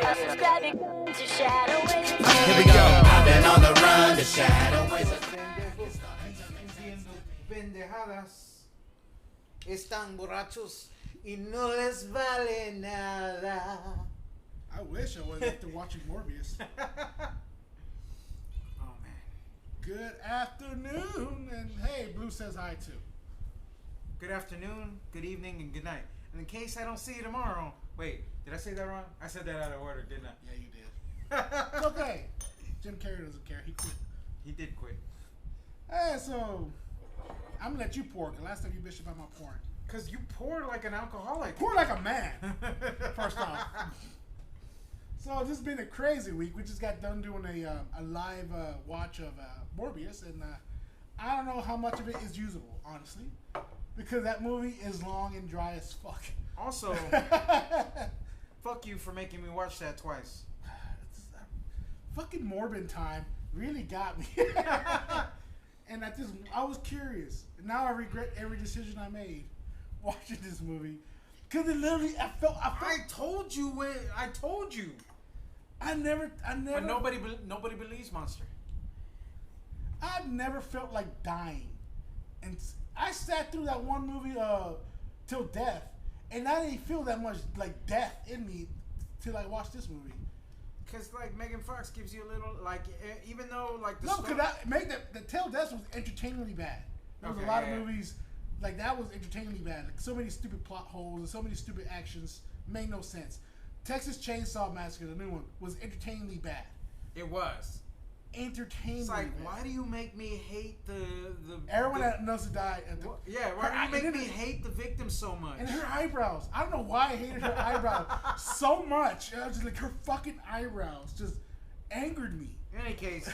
I'm subscribing to Shadow Ways. Here we go. I've been on the run. The shadow ways. Diciendo pendejadas. Están borrachos y no les vale nada. I wish I was after watching Morbius. Oh man. Good afternoon, and hey, Blue says hi too. Good afternoon, good evening, and good night. And in case I don't see you tomorrow, wait, did I say that wrong? I said that out of order, didn't I? Yeah, you did. It's okay. Jim Carrey doesn't care. He quit. He did quit. Hey, so I'm gonna let you pour. Cause last time you bitched about my pouring. Cause you pour like an alcoholic. Pour like a man. First off. So this has been a crazy week. We just got done doing a live watch of Morbius, and I don't know how much of it is usable, honestly, because that movie is long and dry as fuck. Also, fuck you for making me watch that twice. Fucking Morbin time really got me. And I was curious. Now I regret every decision I made watching this movie. Cause it literally, I felt. I told you when. I told you. I never. But nobody believes Monster. I've never felt like dying, and I sat through that one movie, Till Death, and I didn't feel that much like death in me till I watched this movie. Cause like Megan Fox gives you a little like, even though like the because the Till Death was entertainingly bad. There was a lot of movies like that was entertainingly bad. Like so many stupid plot holes and so many stupid actions made no sense. Texas Chainsaw Massacre, the new one, was entertainingly bad. It was entertainingly It's like, bad. why do you make me hate the everyone that knows to die? Why do you make me hate the victim so much? And her eyebrows. I don't know why I hated her eyebrows so much. I was just like, her fucking eyebrows just angered me. In any case,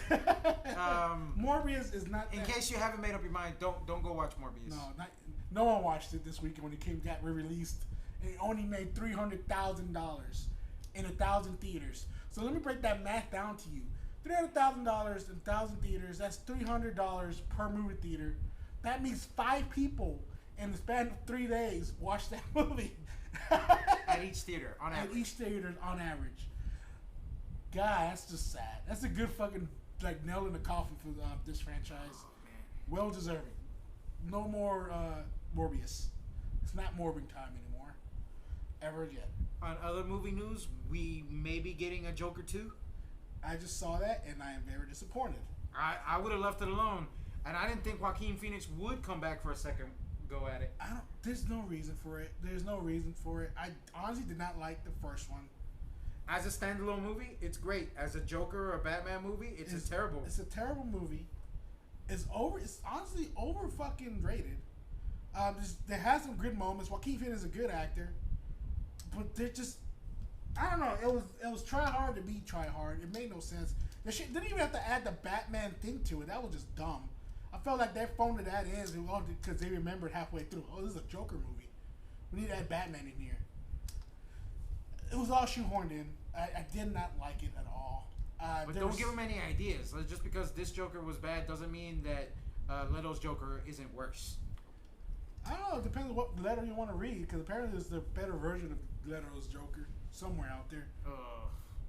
Morbius is not. In case you haven't made up your mind, don't go watch Morbius. No one watched it this weekend when it got re-released, and it only made $300,000 in 1,000 theaters. So let me break that math down to you. $300,000 in 1,000 theaters. That's $300 per movie theater. That means 5 people in the span of 3 days watched that movie. At each theater, on average. At each theater, on average. God, that's just sad. That's a good fucking like nail in the coffin for this franchise. Oh, man. Well deserving. No more Morbius. It's not Morbing time anymore. Ever again. On other movie news, we may be getting a Joker 2. I just saw that and I am very disappointed. I would have left it alone, and I didn't think Joaquin Phoenix would come back for a second go at it. There's no reason for it. There's no reason for it. I honestly did not like the first one. As a standalone movie, it's great. As a Joker or a Batman movie, it's terrible. It's a terrible movie. It's honestly over fucking rated. There has some good moments. Joaquin Phoenix is a good actor, but they're just. I don't know. It was try hard to be try hard. It made no sense. They didn't even have to add the Batman thing to it. That was just dumb. I felt like they phoned that in because they remembered halfway through. Oh, this is a Joker movie. We need to add Batman in here. It was all shoehorned in. I did not like it at all. But don't give them any ideas. Just because this Joker was bad doesn't mean that Leto's Joker isn't worse. I don't know. It depends on what letter you want to read. Because apparently there's a better version of Leto's Joker somewhere out there.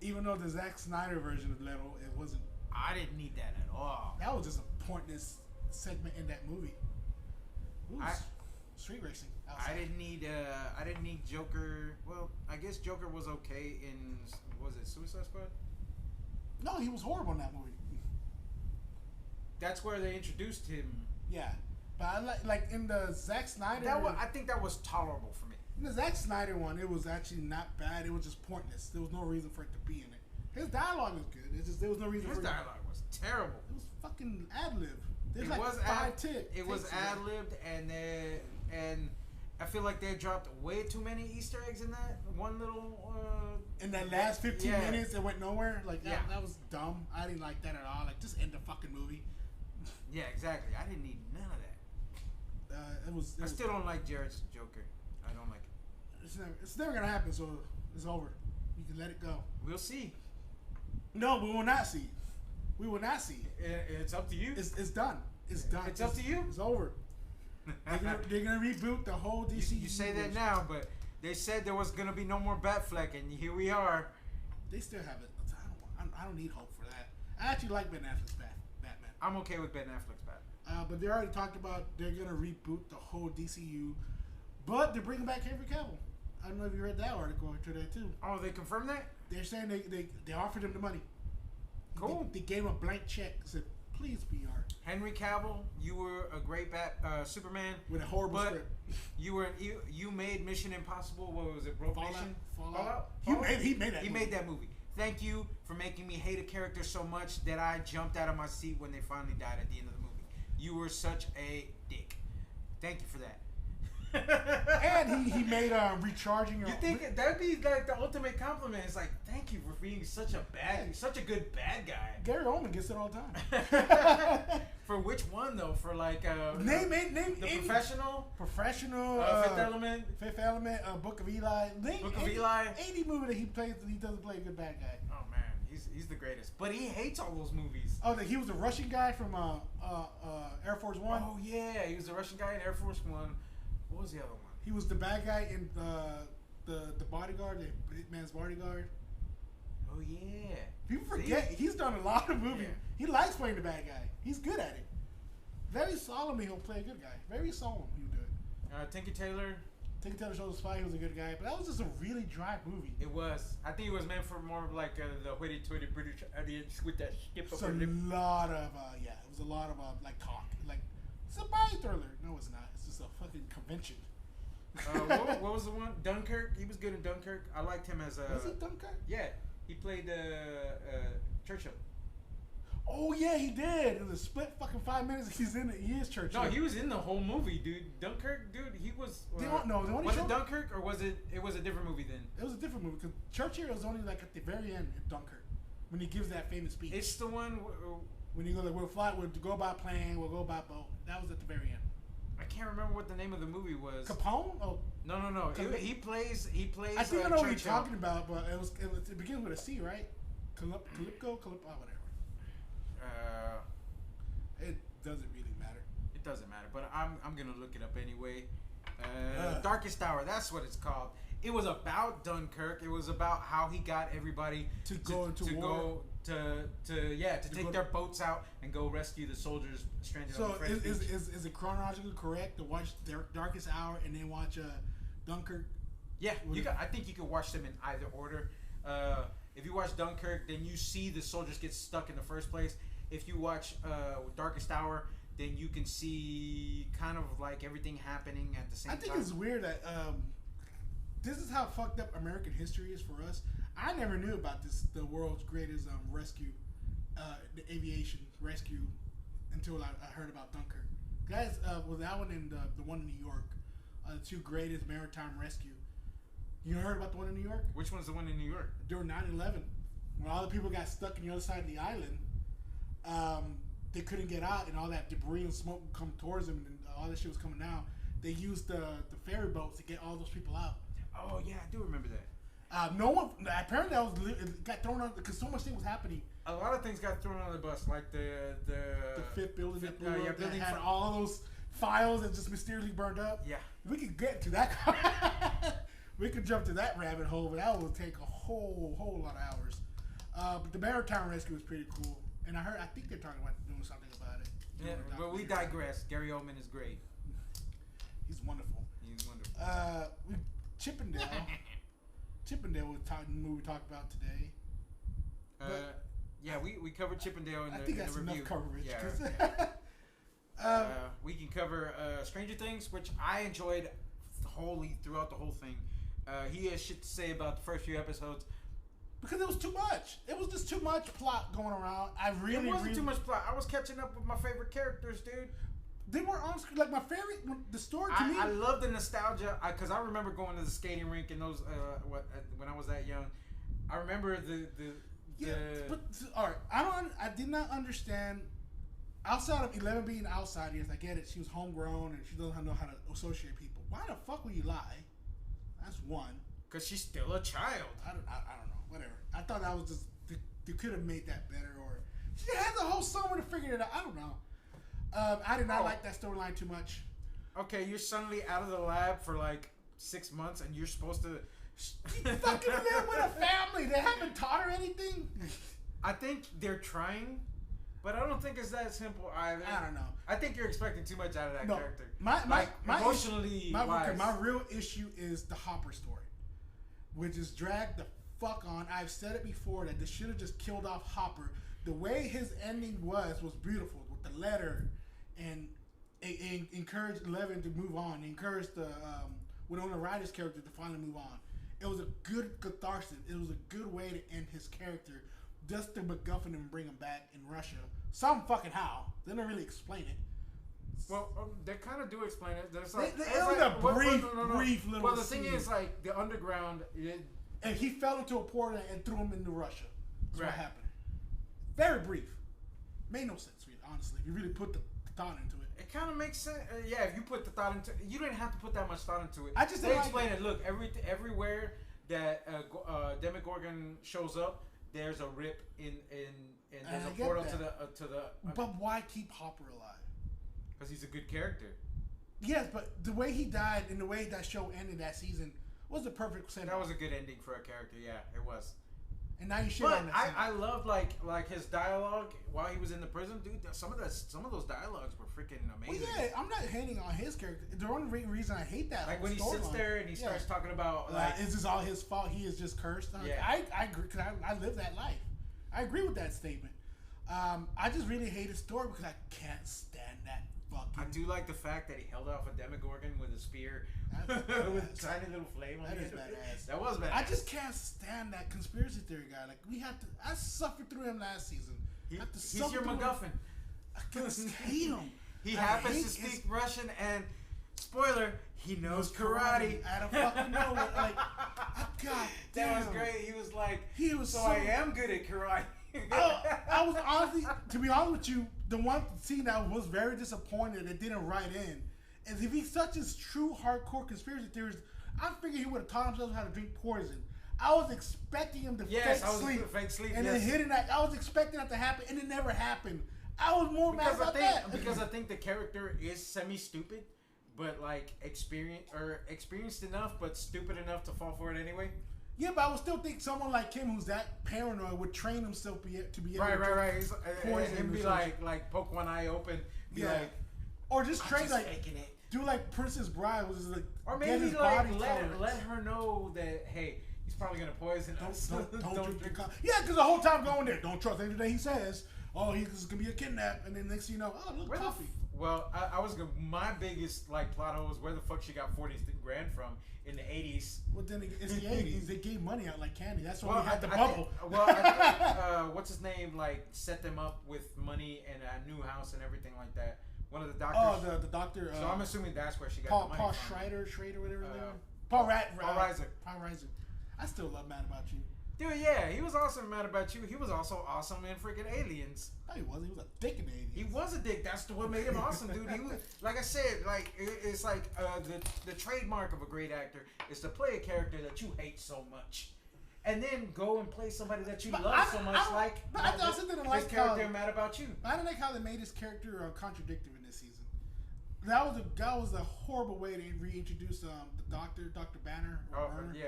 Even though the Zack Snyder version of Leto, it wasn't. I didn't need that at all. That was just a pointless segment in that movie. Street racing. Outside. I didn't need Joker. Well, I guess Joker was okay in, was it Suicide Squad? No, he was horrible in that movie. That's where they introduced him. Yeah, but I like in the Zack Snyder. I think that was tolerable for me. In the Zack Snyder one, it was actually not bad. It was just pointless. There was no reason for it to be in it. His dialogue was good. It's just there was no reason. His dialogue was terrible. It was fucking ad lib. It was ad libbed, and I feel like they dropped way too many Easter eggs in that one little. In that last 15 minutes, it went nowhere. Like that was dumb. I didn't like that at all. Like just end the fucking movie. Yeah, exactly. I didn't need none of that. I still don't like Jared's Joker. I don't like it. It's never gonna happen. So it's over. You can let it go. We'll see. No, we will not see. We will not see. It's up to you. It's done. It's done. It's up to you. It's over. They're gonna reboot the whole DC. You say that now, but they said there was gonna be no more Batfleck, and here we are, they still have it. I don't need hope for that. I actually like Ben Affleck's Batman. I'm okay with Ben Affleck's Batman. But they already talked about they're gonna reboot the whole DCU, but they're bringing back Henry Cavill. I don't know if you read that article today too. Oh, they confirmed that? They're saying they offered him the money. Cool. They gave him a blank check. Said, please be our Henry Cavill, you were a great Superman with a horrible script. You made Mission Impossible. What was it? Rogue Nation? Fallout. He made that. He made that movie. Thank you for making me hate a character so much that I jumped out of my seat when they finally died at the end of the movie. You were such a dick. Thank you for that. And he made recharging. You think that'd be like the ultimate compliment? It's like, thank you for being such a good bad guy. Gary Oldman gets it all the time. For which one though? For like name the Professional, Fifth Element, Book of Eli. Book of Eli. Any movie that he plays, he doesn't play a good bad guy. Oh man, he's the greatest. But he hates all those movies. Oh, he was a Russian guy from Air Force One. Oh yeah, he was a Russian guy in Air Force One. What was the other one? He was the bad guy in the Bodyguard, the Hitman's Bodyguard. Oh yeah. People forget he's done a lot of movies. Yeah. He likes playing the bad guy. He's good at it. Very solemnly he'll play a good guy. Very solemn he'll do it. Tinker Tailor. Tinker Tailor Soldier Spy, he was a good guy, but that was just a really dry movie. It was. I think it was meant for more of like the hoity-toity British audience with that skip It's upper lip. a lot of it was a lot of like talk. Like it's a spy thriller. No, it's not. It's just a fucking convention. What was the one? Dunkirk. He was good in Dunkirk. I liked him as a. Was it Dunkirk? Yeah, he played Churchill. Oh yeah, he did. It was a split fucking 5 minutes. He's in it. He is Churchill. No, he was in the whole movie, dude. Dunkirk, dude. He was. Was it Dunkirk or was it? It was a different movie then. It was a different movie because Churchill was only like at the very end of Dunkirk when he gives that famous speech. It's the one when he goes like, we'll go by plane, we'll go by boat. That was at the very end. I can't remember what the name of the movie was. Capone? Oh no. He plays. I think I know what you're talking about, but it begins with a C, right? Calypso, whatever. It doesn't really matter. It doesn't matter, but I'm gonna look it up anyway. Darkest Hour. That's what it's called. It was about Dunkirk. It was about how he got everybody to go into war. To take their boats out and go rescue the soldiers stranded on the French beach. Is it chronologically correct to watch Darkest Hour and then watch Dunkirk? Yeah, I think you could watch them in either order. If you watch Dunkirk, then you see the soldiers get stuck in the first place. If you watch Darkest Hour, then you can see kind of like everything happening at the same time. I think it's weird that this is how fucked up American history is for us. I never knew about this, the world's greatest rescue, the aviation rescue, until I heard about Dunkirk. Guys, was that one and the one in New York, the two greatest maritime rescue. You heard about the one in New York? Which one's the one in New York? During 9/11, when all the people got stuck on the other side of the island, they couldn't get out, and all that debris and smoke would come towards them, and all that shit was coming down. They used the ferry boats to get all those people out. Oh yeah, I do remember that. No one apparently it got thrown on because so much thing was happening. A lot of things got thrown on the bus, like the fifth building that blew up, that had all those files that just mysteriously burned up. Yeah, we could get to that. We could jump to that rabbit hole, but that would take a whole lot of hours. But the maritime rescue was pretty cool, and I think they're talking about doing something about it. Yeah, but we digress. Gary Oldman is great. He's wonderful. He's wonderful. Chippendale. Chippendale was the movie we talked about today. Yeah, we covered Chippendale in the I think that's review. enough coverage. Yeah. We can cover Stranger Things, which I enjoyed wholly throughout the whole thing. He has shit to say about the first few episodes. Because it was too much. It was just too much plot going around. It wasn't too much plot. I was catching up with my favorite characters, dude. They were on screen. Like my favorite, the story to me. I love the nostalgia because I remember going to the skating rink and those when I was that young. I remember the but all right. I did not understand. Outside of 11 being outside, yes, I get it. She was homegrown and she doesn't know how to associate people. Why the fuck would you lie? That's one. Because she's still a child. I don't know. Whatever. I thought that was just you could have made that better, or she had the whole summer to figure it out. I don't know. I did not like that storyline too much. Okay, you're suddenly out of the lab for like 6 months, and you're supposed to She's fucking there with a family. They haven't taught her anything. I think they're trying, but I don't think it's that simple either. I don't know. I think you're expecting too much out of that character. My emotionally wise. my real issue is the Hopper story, which is dragged the fuck on. I've said it before that they should have just killed off Hopper. The way his ending was beautiful with the letter, and it encouraged Eleven to move on. It encouraged the Winona Ryder's character to finally move on. It was a good catharsis. It was a good way to end his character. Just to MacGuffin and bring him back in Russia. Some fucking how. They don't really explain it. Well, they kind of do explain it. There's like, it was a brief little Well, the scene. thing is, like, the underground... And he fell into a portal and threw him into Russia. That's right. what happened. Very brief. Made no sense, really, honestly. If you really put the thought into it. It kind of makes sense. Yeah, if you put the thought into it. You didn't have to put that much thought into it. I just they didn't explain like it. Look, everywhere that Demogorgon shows up, there's a rip in there's a portal to the. But why keep Hopper alive? Because he's a good character. Yes, but the way he died and the way that show ended that season was the perfect send. That was a good ending for a character. Yeah, it was. And now you shit But on that. I loved like his dialogue while he was in the prison, dude. Some of those dialogues were freaking amazing. Well, yeah, I'm not hating on his character. The only reason I hate that, like when he sits there and he starts talking about like, is this all his fault? He is just cursed. Yeah. I agree because I live that life. I agree with that statement. I just really hate his story because I can't stand that fucking. I do like the fact that he held off a Demogorgon with a spear That's with a tiny little flame on That it. is badass. That was badass. I just can't stand that conspiracy theory guy. Like we have to. I suffered through him last season. He's your MacGuffin. I just hate him. He happens to speak Russian and, spoiler, he knows karate. Out of fucking nowhere. Like, God damn. That was great. He was like, so I am good at karate. I was honestly, to be honest with you, the one scene that was very disappointed that didn't write in is if he's such a true hardcore conspiracy theorist, I figured he would have taught himself how to drink poison. I was expecting him to fake sleep, and then hitting that. I was expecting that to happen, and it never happened. I was more mad about that because I think the character is semi-stupid, but like experienced enough, but stupid enough to fall for it anyway. Yeah, but I would still think someone like him who's that paranoid would train himself to be able to right. He's, and be like poke one eye open, be like, or just train like faking it. Do like Princess Bride was like, or maybe like let her know that hey, he's probably gonna poison us. Don't drink. Yeah, because the whole time going there, don't trust anything he says. Oh, he's gonna be a kidnap, and then next thing you know, oh look, coffee. Well, I was gonna, my biggest like plot hole was where the fuck she got 40 grand from in the 80s. Well, then it's the 80s. They gave money out like candy. That's why we had the bubble. I think, what's his name? Like set them up with money and a new house and everything like that. One of the doctors. Oh, the doctor. So I'm assuming that's where she got the money Paul from. Schrader, whatever. Paul Reiser. Paul Reiser. I still love Mad About You. Dude, yeah, he was awesome Mad About You. He was also awesome in freaking Aliens. No, he wasn't. He was a dick in Aliens. He was a dick. That's what made him awesome, dude. He was, like I said, like it's like the trademark of a great actor is to play a character that you hate so much, and then go and play somebody that you love so much, I also didn't like his character Mad About You. I didn't like how they made his character contradictory in this season. That was a horrible way to reintroduce the doctor, Dr. Banner. Yeah.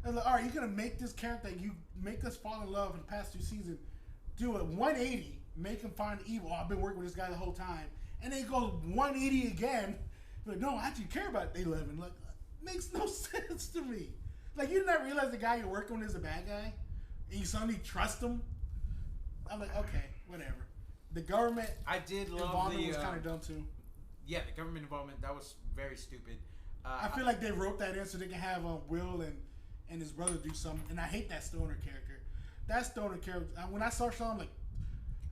And like, all right, you're gonna make this character that you make us fall in love in the past 2 seasons, do it 180, make him find evil. Oh, I've been working with this guy the whole time, and then he goes 180 again. Like, no, I actually care about 11. Like, makes no sense to me. Like, you did not realize the guy you're working with is a bad guy, and you suddenly trust him. I'm like, okay, whatever. The government I did love involvement was kind of dumb too. Yeah, the government involvement, that was very stupid. I feel like they wrote that in so they can have Will and his brother do something. And I hate that Stoner character. That Stoner character, when I saw him, I'm like,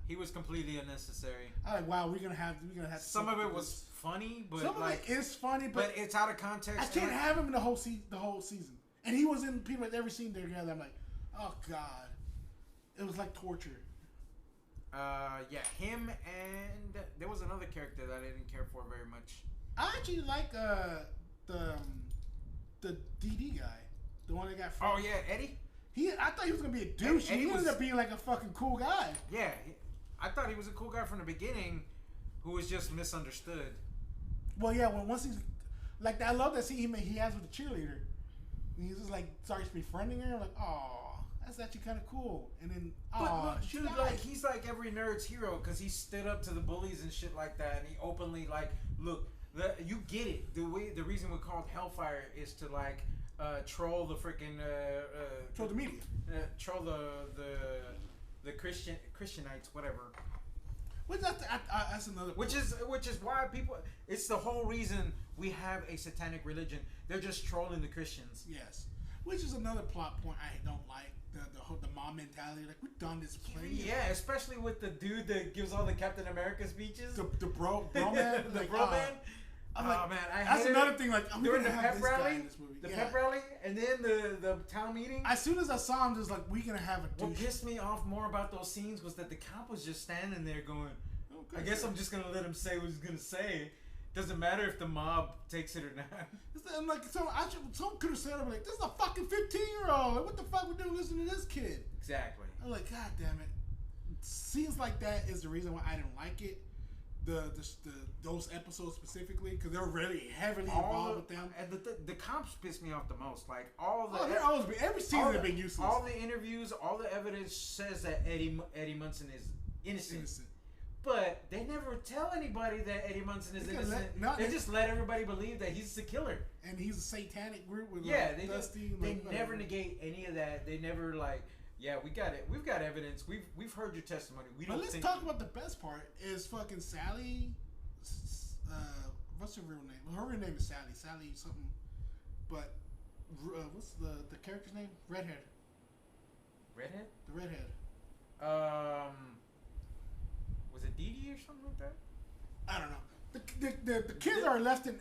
he was completely unnecessary. I'm like, wow, we're gonna have some of it was funny, but some like of it is funny, but it's out of context. I can't have him in the whole season. And he was in pretty much every scene they're together. I'm like, oh god, it was like torture. Yeah, him and there was another character that I didn't care for very much. I actually like the DD guy, the one that got. Oh yeah, Eddie. I thought he was gonna be a douche. He ended up being like a fucking cool guy. Yeah, I thought he was a cool guy from the beginning, who was just misunderstood. Well, yeah. Once he's like, I love that scene he has with the cheerleader. And he's just like starts befriending her. Like, oh, that's actually kind of cool. And then, But oh, look, she dude, died. like he's like every nerd's hero because he stood up to the bullies and shit like that, and he openly like, look, you get it. The reason we're called Hellfire is to like troll the freaking troll the media, troll the Christianites, whatever. Which that's another. Which is why people. It's the whole reason we have a satanic religion. They're just trolling the Christians. Yes, which is another plot point I don't like. The mom mentality. Like, we've done this plenty. Yeah, especially with the dude that gives all the Captain America speeches. The bro man. The like, bro man. I'm Oh like, man, that's another thing. Like, I'm during gonna the have pep this guy rally, in this movie. the Yeah. pep rally, and then the town meeting. As soon as I saw him, just like, we gonna have a What douche. pissed me off more about those scenes was that the cop was just standing there going, Okay, I guess sure. I'm just gonna let him say what he's gonna say. Doesn't matter if the mob takes it or not. I'm like, someone could have said, I'm like, this is a fucking 15-year-old. Like, what the fuck we doing listening to this kid? Exactly. I'm like, God damn it. Scenes like that is the reason why I didn't like it. Those episodes specifically, because they're really heavily involved with them. And the cops pissed me off the most. Like all the They're always been, every season they've been useless. all the interviews, all the evidence says that Eddie Munson is innocent. But they never tell anybody that Eddie Munson is Because innocent. They just let everybody believe that he's the killer. And he's a satanic group with They Dusty. just, they never negate any of that. They never like, yeah, we got it. We've got evidence. We've heard your testimony. But let's talk about the best part is fucking Sally. What's her real name? Well, her real name is Sally. Sally something. But what's the character's name? Redhead. Redhead? The redhead. Was it Dee Dee or something like that? I don't know. The kids are left in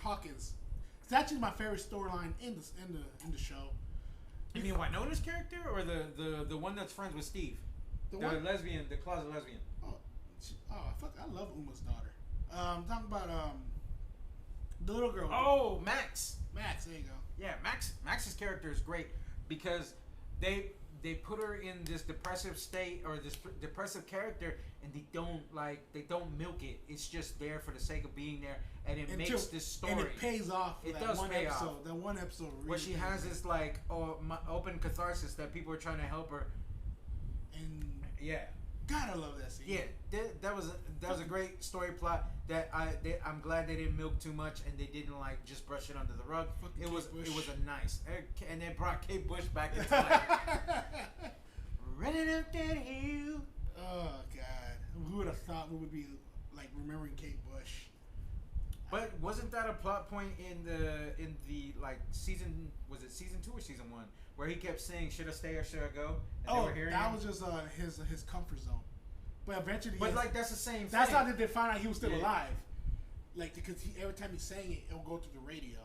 Hawkins. It's actually my favorite storyline in the show. You mean Winona's character or the one that's friends with Steve? The lesbian, the closet lesbian. I love Uma's daughter. I'm talking about the little girl. Oh, Max. Max, there you go. Yeah, Max's character is great because they put her in this depressive state or this depressive character, and they don't milk it. It's just there for the sake of being there, and it makes this story. And it pays off. It does pay off. That one episode really where she has this like open catharsis that people are trying to help her. And yeah. God, I love that scene. Yeah, that was a great story plot that I'm glad they didn't milk too much and they didn't like just brush it under the rug. It was a nice, and they brought Kate Bush back into like running up that hill. Oh God, who would have thought we would be like remembering Kate Bush? But wasn't that a plot point in the like season? Was it season 2 or season 1 where he kept saying, "Should I stay or should I go?" And they were hearing that him? was just his comfort zone. But eventually, but like that's the same. That's thing. how they find out he was still alive. Like because every time he's saying it, it'll go through the radio.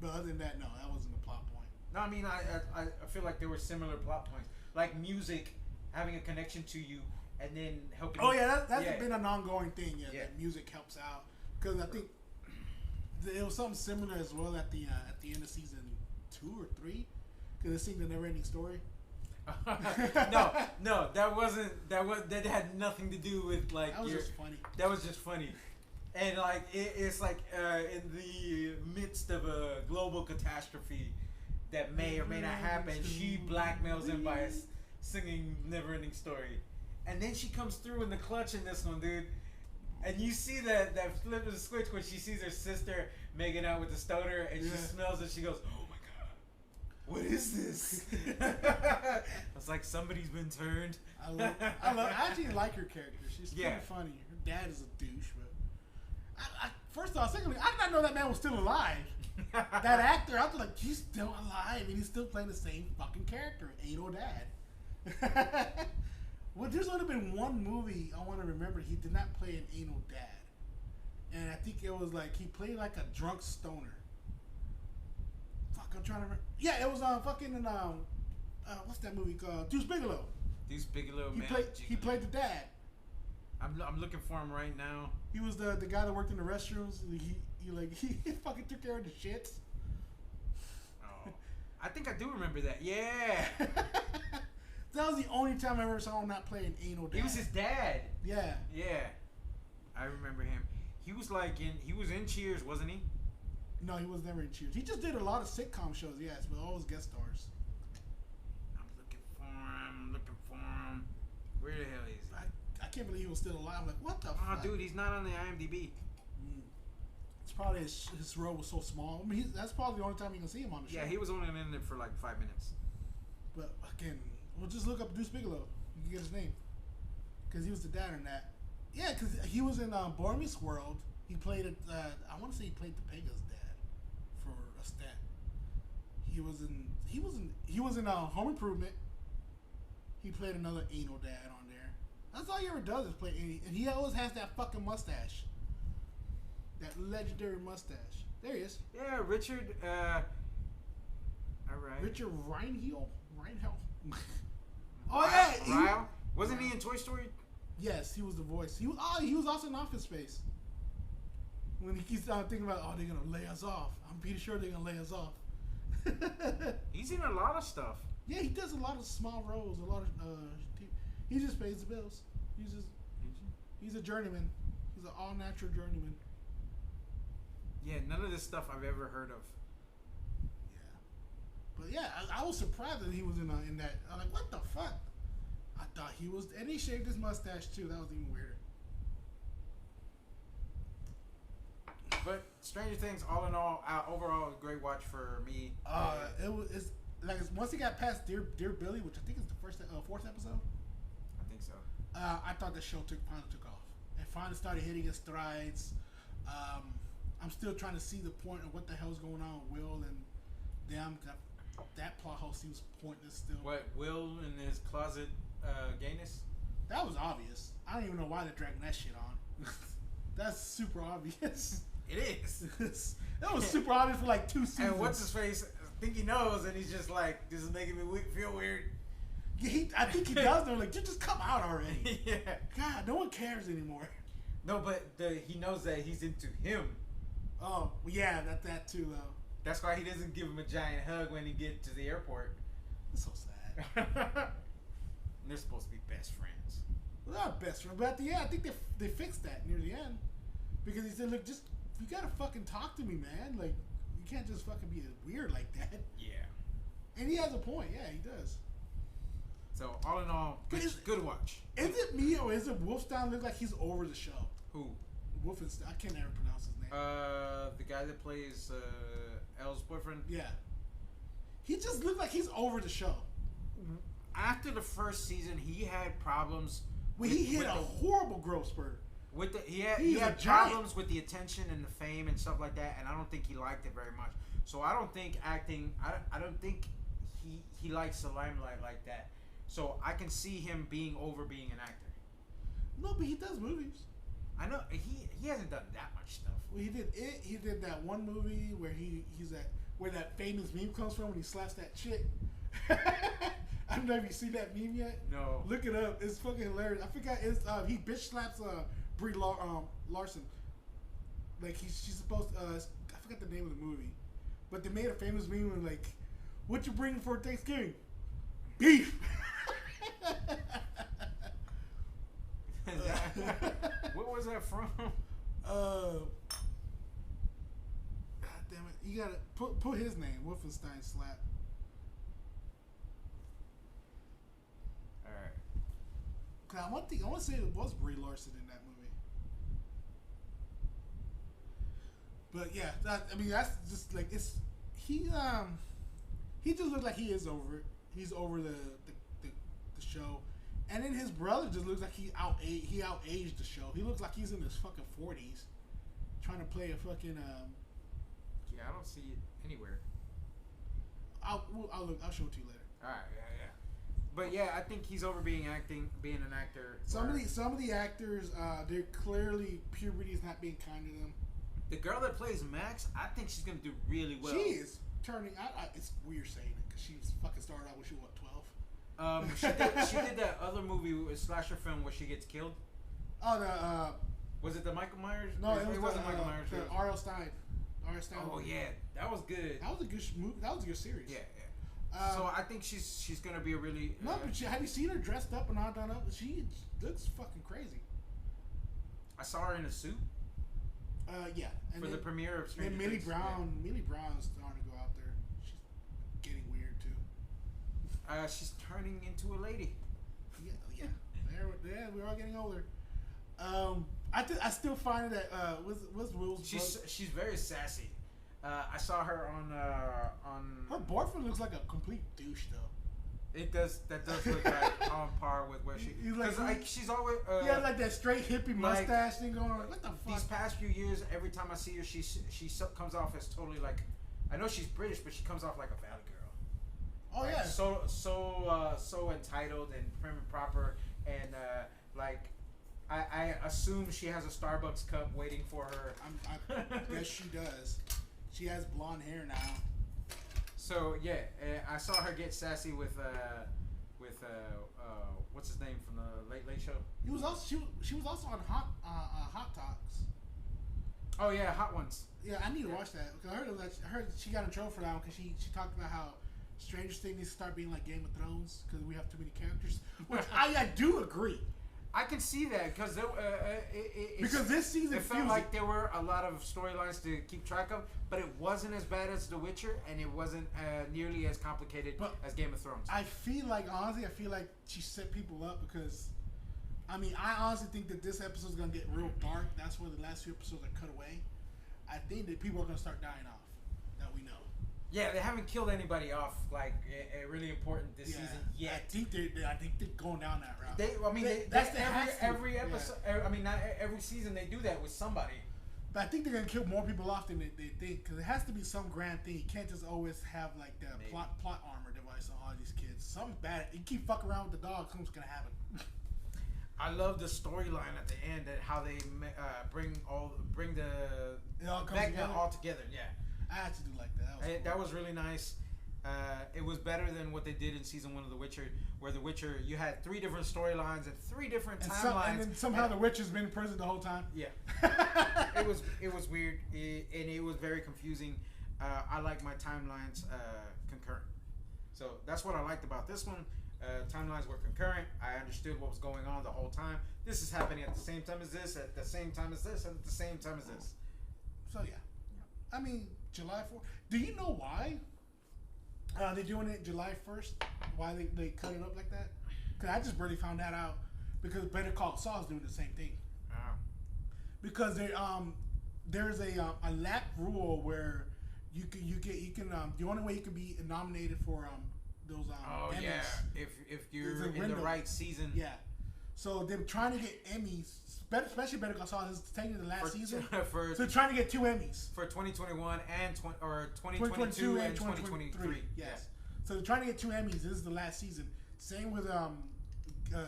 But other than that, no, that wasn't a plot point. No, I mean I feel like there were similar plot points, like music having a connection to you and then helping. Oh yeah, that's been an ongoing thing. Yeah, Yeah. that music helps out because I think it was something similar as well at the end of season 2 or 3 because it seemed the never-ending story. no, that had nothing to do with like. That was just funny. That was just funny, and like it's like in the midst of a global catastrophe that may or may not happen, she blackmails him by singing "Never-Ending Story," and then she comes through in the clutch in this one, dude. And you see that flip of the switch when she sees her sister making out with the stoner, and she smells it. She goes, "Oh my god, what is this?" I was like, somebody's been turned. I actually like her character. She's kind of funny. Her dad is a douche, but first off, secondly, I did not know that man was still alive. That actor, I was like, he's still alive, and he's still playing the same fucking character, Anal Dad. Well, there's only been one movie I want to remember he did not play an anal dad, and I think it was like he played like a drunk stoner. Fuck, I'm trying to remember. Yeah, it was fucking what's that movie called? Deuce Bigelow. Deuce Bigelow, He played the dad. I'm looking for him right now. He was the guy that worked in the restrooms. He fucking took care of the shits. Oh, I think I do remember that. Yeah. That was the only time I ever saw him not play an anal dad. He was his dad. Yeah. Yeah. I remember him. He was like he was in Cheers, wasn't he? No, he was never in Cheers. He just did a lot of sitcom shows, yes, but always guest stars. I'm looking for him. Where the hell is he? I can't believe he was still alive. I'm like, what the Oh, fuck? dude, he's not on the IMDb. It's probably his role was so small. I mean, that's probably the only time you can see him on the show. Yeah, he was only in it for like 5 minutes. But again, we'll just look up Deuce Bigelow. You can get his name. Because he was the dad in that. Yeah, because he was in Boy Meets World. He played it. I want to say he played Topega's dad for a stint. He was in Home Improvement. He played another anal dad on there. That's all he ever does is play any, and he always has that fucking mustache. That legendary mustache. There he is. Yeah, Richard. All right. Richard Reinheel. Oh yeah. Ryle? Wasn't he in Toy Story? Yes, he was the voice. He was also in Office Space. When he keeps thinking about, oh, they're gonna lay us off. I'm pretty sure they're gonna lay us off. He's in a lot of stuff. Yeah, he does a lot of small roles. A lot of he just pays the bills. He's a journeyman. He's an all natural journeyman. Yeah, none of this stuff I've ever heard of. Yeah, but yeah, I was surprised that he was in that. I'm like, what the fuck? I thought he was, and he shaved his mustache too. That was even weirder. But Stranger Things, all in all, overall, a great watch for me. It's like once he got past Dear Billy, which I think is the fourth episode. I think so. I thought the show finally took off. It finally started hitting its strides. I'm still trying to see the point of what the hell's going on with Will and them. That plot hole seems pointless still. What, Will in his closet gayness? That was obvious. I don't even know why they're dragging that shit on. That's super obvious. It is. That was super obvious for like 2 seasons. And what's his face? I think he knows, and he's just like, this is making me feel weird. Yeah, I think he does know. Like, just come out already. Yeah. God, no one cares anymore. No, but he knows that he's into him. Oh, yeah, that too, though. That's why he doesn't give him a giant hug when he gets to the airport. It's so sad. They're supposed to be best friends. Well, they're not best friends, but at the end, I think they fixed that near the end. Because he said, look, just, you gotta fucking talk to me, man. Like, you can't just fucking be weird like that. Yeah. And he has a point. Yeah, he does. So, all in all, good watch. Is it me or is it Wolfstein look like he's over the show? Who? Wolfenstein. I can't ever pronounce his name. The guy that plays Elle's boyfriend? Yeah. He just looked like he's over the show. After the first season, he had problems. When he hit a horrible growth spurt. He had problems with the attention and the fame and stuff like that, and I don't think he liked it very much. So I don't think acting. I don't think he likes the limelight like that. So I can see him being an actor. No, but he does movies. I know he hasn't done that much stuff. Well, he did it. He did that one movie where where that famous meme comes from when he slaps that chick. I don't know if you seen that meme yet. No. Look it up. It's fucking hilarious. I forgot. He bitch slaps Brie Larson. Like she's supposed to. I forgot the name of the movie, but they made a famous meme and like, what you bringing for Thanksgiving? Beef. What was that from? God damn it! You gotta put his name. Wolfenstein slap. All right. Cause I want to say it was Brie Larson in that movie. But yeah, that's just like he just looks like he is over it. He's over the show. And then his brother just looks like he outaged the show. He looks like he's in his fucking 40s, trying to play a fucking. Yeah, I don't see it anywhere. I'll show it to you later. All right, yeah. But yeah, I think he's over being an actor. Some of the actors, they're clearly puberty is not being kind to them. The girl that plays Max, I think she's gonna do really well. She is turning. It's weird saying it because she fucking started out when she was 12. She did that other movie, a slasher film where she gets killed. Oh, was it the Michael Myers? No, it wasn't Michael Myers. The R.L. Stein. Oh yeah, that was good. That was a good movie. That was a good series. Yeah. So I think she's gonna be a really. No, but have you seen her dressed up and all done up? She looks fucking crazy. I saw her in a suit. Yeah. And for the premiere of Stranger Then Millie Things. Millie Brown's starting to go out there. She's getting weird too. She's turning into a lady. Yeah. We're all getting older. I still find that what's Will's. She's very sassy. I saw her on Her boyfriend looks like a complete douche though. It does. That does look like on par with where she. Because she's always. Yeah, like that straight hippie mustache thing going on. Like, what the fuck? These past few years, every time I see her, she comes off as totally like. I know she's British, but she comes off like a valley girl. Oh like, yeah. So entitled and prim and proper, and like. I assume she has a Starbucks cup waiting for her. I guess she does. She has blonde hair now. So yeah, I saw her get sassy with what's his name from the Late Late Show. He was also she was also on Hot Talks. Oh yeah, Hot Ones. Yeah, I need to watch that. Cause I heard she got in trouble for that one because she talked about how Stranger Things needs to start being like Game of Thrones because we have too many characters. Which I do agree. I can see that because because this season it felt like there were a lot of storylines to keep track of, but it wasn't as bad as The Witcher, and it wasn't nearly as complicated as Game of Thrones. I feel like she set people up because, I mean, I honestly think that this episode is gonna get real dark. That's where the last few episodes are cut away. I think that people are gonna start dying off. That we know. Yeah, they haven't killed anybody off like really important this season yet. I think they're going down that route. That's every episode. Yeah. I mean, not every season they do that with somebody. But I think they're gonna kill more people off than they think because it has to be some grand thing. You can't just always have like the plot armor device on all these kids. Something bad. You keep fucking around with the dog, something's gonna happen. I love the storyline at the end that how they bring the Vecna all together. Yeah. I actually do like that. That was really nice. It was better than what they did in season 1 of The Witcher, where The Witcher you had 3 different storylines and 3 different timelines, and then somehow The Witcher's been in prison the whole time. Yeah, it was weird, and it was very confusing. I like my timelines concurrent, so that's what I liked about this one. Timelines were concurrent. I understood what was going on the whole time. This is happening at the same time as this, at the same time as this, and at the same time as this. So yeah. I mean, July 4th. Do you know why they're doing it July 1st? Why they cut it up like that? Because I just barely found that out because Better Call Saul is doing the same thing. Because there's a lap rule where you can the only way you can be nominated for those Emmys. Yeah, if you're in the right season. Yeah. So they're trying to get Emmys. Especially Better Call Saul is taking the last season. So they're trying to get 2 Emmys. For 2021 and 2022 and 2023. Yes. So they're trying to get 2 Emmys. This is the last season. Same with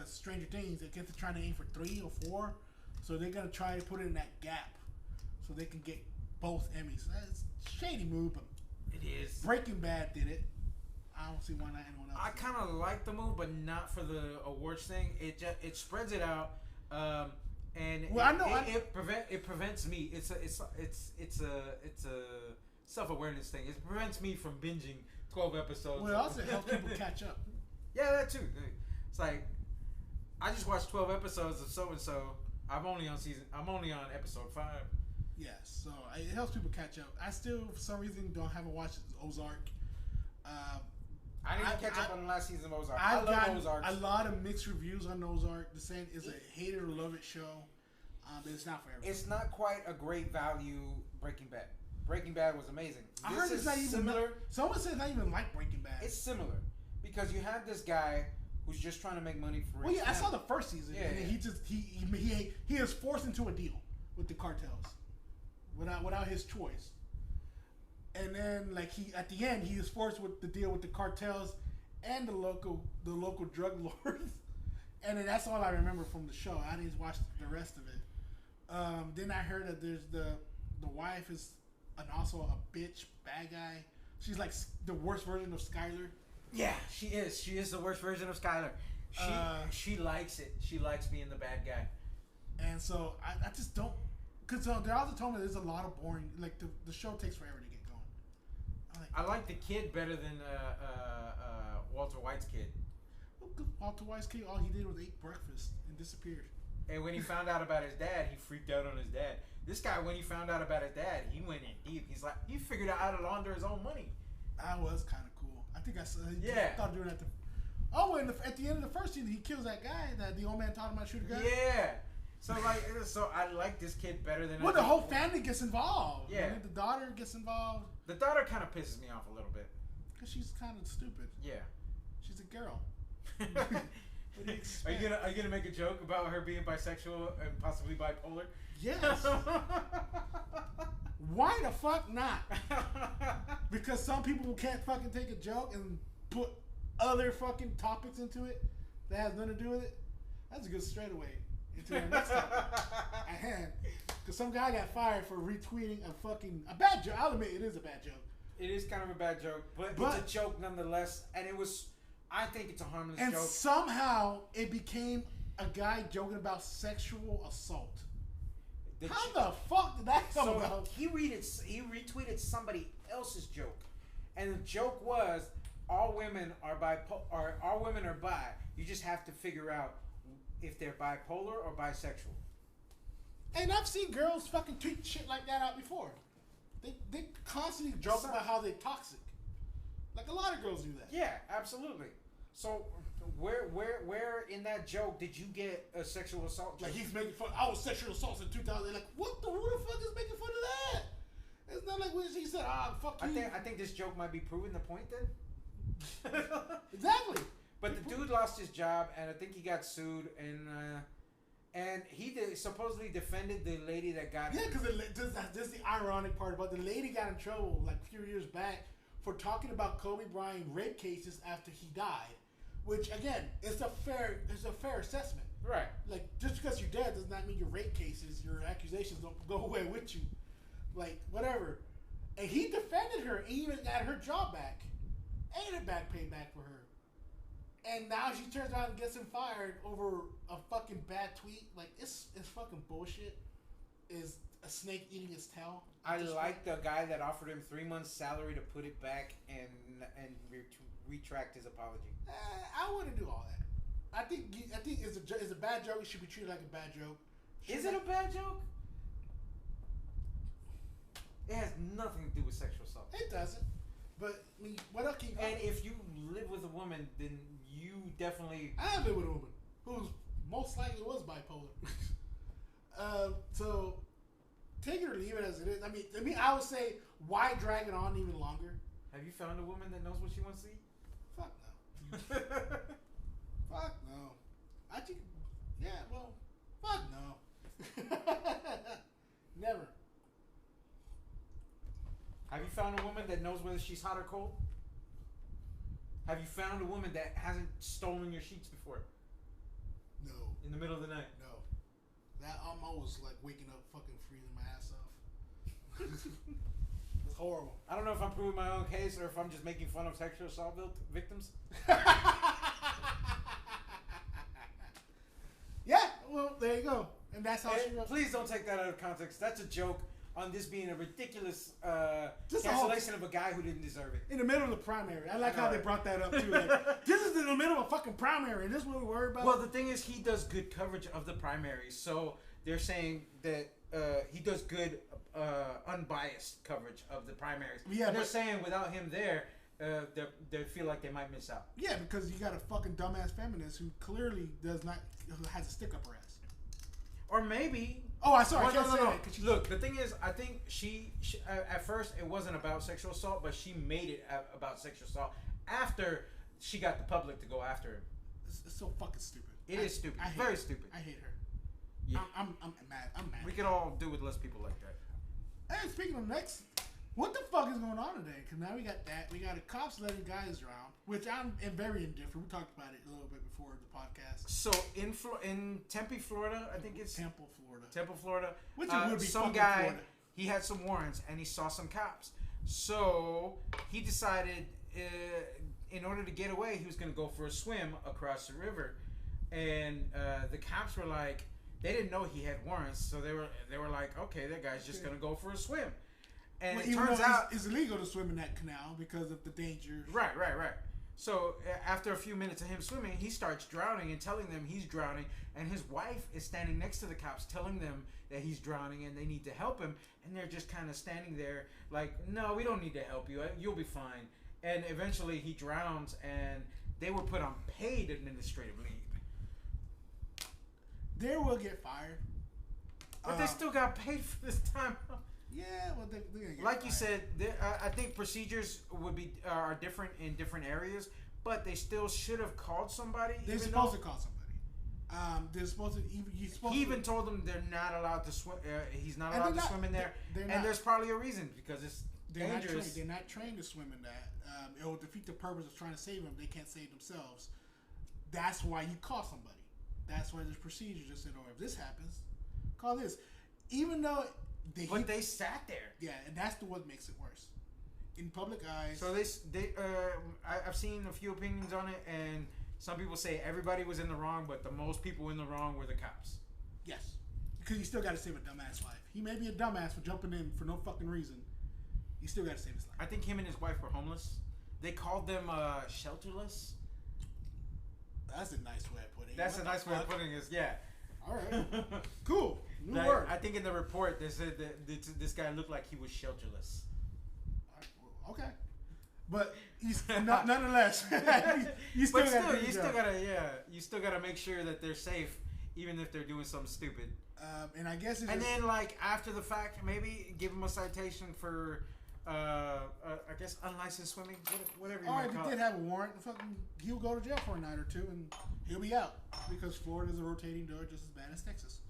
Stranger Things. I guess they're trying to aim for 3 or 4. So they're going to try to put it in that gap so they can get both Emmys. That's a shady move, but it is. Breaking Bad did it. I don't see why not anyone else. I kind of like the move, but not for the awards thing. It spreads it out. And it prevents me. It's a self-awareness thing. It prevents me from binging 12 episodes. Well, it also helps people catch up. Yeah, that too. It's like I just watched 12 episodes of so and so. I'm only on episode 5. Yes, so it helps people catch up. I still, for some reason, haven't watched Ozark. I need to catch up on the last season of Ozark. I love Ozark. A lot of mixed reviews on Ozark. The saying is a hate it or love it show. But it's not for everyone. It's not quite a great value Breaking Bad. Breaking Bad was amazing. I heard it's not even similar. Someone said it's not even like Breaking Bad. It's similar because you have this guy who's just trying to make money for. Well, yeah, I saw the first season, and he is forced into a deal with the cartels without his choice. And then, like at the end, he is forced with the deal with the cartels and the local drug lords. And then that's all I remember from the show. I didn't watch the rest of it. Then I heard that there's the wife is also a bitch bad guy. She's like the worst version of Skyler. Yeah, she is. She is the worst version of Skyler. She likes it. She likes being the bad guy. And so I just don't. Because they also told me there's a lot of boring. Like the show takes forever to get going. I like the kid better than Walter White's kid. Walter White's kid, all he did was eat breakfast and disappeared. And when he found out about his dad, he freaked out on his dad. This guy, when he found out about his dad, he went in deep. He's like, he figured out how to launder his own money. That was kind of cool. I think I saw. Yeah. I thought doing that. At the end of the first season, he kills that guy. That the old man taught him how to shoot a gun. Yeah. So I like this kid better than. Well, the whole family gets involved. Yeah. The daughter gets involved. The daughter kind of pisses me off a little bit. Cause she's kind of stupid. Yeah. She's a girl. Are you gonna make a joke about her being bisexual and possibly bipolar? Yes. Why the fuck not? Because some people can't fucking take a joke and put other fucking topics into it that has nothing to do with it. That's a good straightaway into the next topic at hand. Because some guy got fired for retweeting a bad joke. I'll admit it is a bad joke. It is kind of a bad joke, but it's a joke nonetheless. And I think it's a harmless joke. And somehow it became a guy joking about sexual assault. How the fuck did that come about? He retweeted somebody else's joke, and the joke was all women are bi. You just have to figure out if they're bipolar or bisexual. And I've seen girls fucking tweet shit like that out before. They constantly joke about how they're toxic. Like a lot of girls do that. Yeah, absolutely. So where in that joke did you get a sexual assault joke? Like he's making fun. I was sexual assault in 2000. Like who the fuck is making fun of that? It's not like when he said, fuck you. I think this joke might be proving the point then. Exactly. But the dude lost his job, and I think he got sued, and he supposedly defended the lady that got him. Yeah, because this is the ironic part about the lady got in trouble like a few years back for talking about Kobe Bryant rape cases after he died, which again it's a fair assessment. Right. Like just because you're dead does not mean your rape cases, your accusations don't go away with you. Like whatever. And he defended her, and even got her job back, and a back pay back for her. And now she turns around and gets him fired over a fucking bad tweet. Like it's fucking bullshit. Is a snake eating its tail? I like the guy that offered him 3 months' salary to put it back and retract his apology. I wouldn't do all that. I think it's a bad joke. It should be treated like a bad joke. Is it a bad joke? It has nothing to do with sexual assault. It doesn't. But I mean, what else can you? And if you live with a woman, then you definitely. I live with a woman who's most likely was bipolar. So take it or leave it as it is. I mean, I would say why drag it on even longer? Have you found a woman that knows what she wants to eat? Fuck no. Fuck no. I think, yeah, well, fuck no. Never. Have you found a woman that knows whether she's hot or cold? Have you found a woman that hasn't stolen your sheets before? No. In the middle of the night? No. That I'm always like waking up fucking freezing my ass off. It's horrible. I don't know if I'm proving my own case or if I'm just making fun of sexual assault victims. Yeah, well, there you go. And that's how she was. Please don't take that out of context. That's a joke on this being a ridiculous Just cancellation of a guy who didn't deserve it. In the middle of the primary. I like how they brought that up too. Like, this is in the middle of a fucking primary. And this is what we're worried about? Well, the thing is, he does good coverage of the primaries. So they're saying that he does good, unbiased coverage of the primaries. Yeah, and they're saying without him there, they feel like they might miss out. Yeah, because you got a fucking dumbass feminist who clearly has a stick up her ass. Or maybe. Oh, I saw. No. Look, the thing is, I think she at first it wasn't about sexual assault, but she made it about sexual assault after she got the public to go after him. It's so fucking stupid. It is stupid. Very stupid. I hate her. Yeah. I'm mad. I'm mad. We could all do with less people like that. Hey, speaking of next, what the fuck is going on today? Because now we got that. We got a cops letting guys drown, which I'm very indifferent. We talked about it a little bit before the podcast. So in Tempe, Florida, I think it's Temple, Florida. Which it would be some fucking guy. Florida. He had some warrants and he saw some cops. So he decided, in order to get away, he was going to go for a swim across the river. And the cops were like, they didn't know he had warrants, so they were like, okay, that guy's just going to go for a swim. And it turns out it's illegal to swim in that canal because of the danger. Right. So after a few minutes of him swimming, he starts drowning and telling them he's drowning, and his wife is standing next to the cops telling them that he's drowning and they need to help him, and they're just kind of standing there like, no, we don't need to help you. You'll be fine. And eventually he drowns, and they were put on paid administrative leave. They will get fired. But they still got paid for this time. Yeah, well, they're gonna get Like fired. you said, I think procedures are different in different areas, but they still should have called somebody. They're supposed to call somebody. They're supposed to. He even told them they're not allowed to swim. He's not And allowed they're to not- swim in there, they're and not- there's probably a reason because it's They're not, dangerous. they're not trained to swim in that. It will defeat the purpose of trying to save them. They can't save themselves. That's why you call somebody. That's why there's procedures that said, "Oh, if this happens, call this." Even though They sat there. yeah, and that's what makes it worse. In public eyes. So I've seen a few opinions on it, and some people say everybody was in the wrong, but the most people in the wrong were the cops. Yes, because you still got to save a dumbass life. He may be a dumbass for jumping in for no fucking reason. You still got to save his life. I think him and his wife were homeless. They called them shelterless. That's a nice way of putting it. That's What a the nice way of fuck? putting it. Yeah. All right. Cool. New Like, word. I think in the report they said that this guy looked like he was shelterless. All right, well, okay. But nonetheless, you still But got still, to you still gotta make sure that they're safe, even if they're doing something stupid. And I guess it's And just, then, like after the fact, maybe give him a citation for, I guess unlicensed swimming, whatever you all want right, to he call did it. have a warrant. Fucking, he'll go to jail for a night or two, and he'll be out because Florida's a rotating door just as bad as Texas.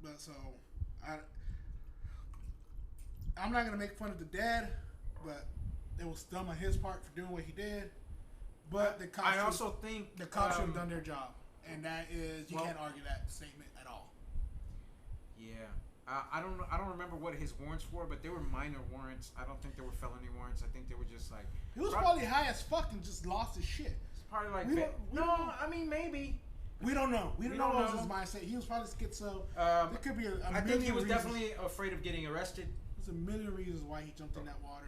But so, I'm not gonna make fun of the dad, but it was dumb on his part for doing what he did. But the cops, I also think the cops should have done their job, and that is you well- can't argue that statement at all. Yeah. I don't remember what his warrants were, but they were minor warrants. I don't think they were felony warrants. I think they were just like. He was probably high as fuck and just lost his shit. It's probably like. We don't- we no, don't- I mean maybe. We don't know. We don't know don't what was know. his mindset. He was probably schizo. Um, There could be a I million think he was reasons. definitely afraid of getting arrested. There's a million reasons why he jumped in that water,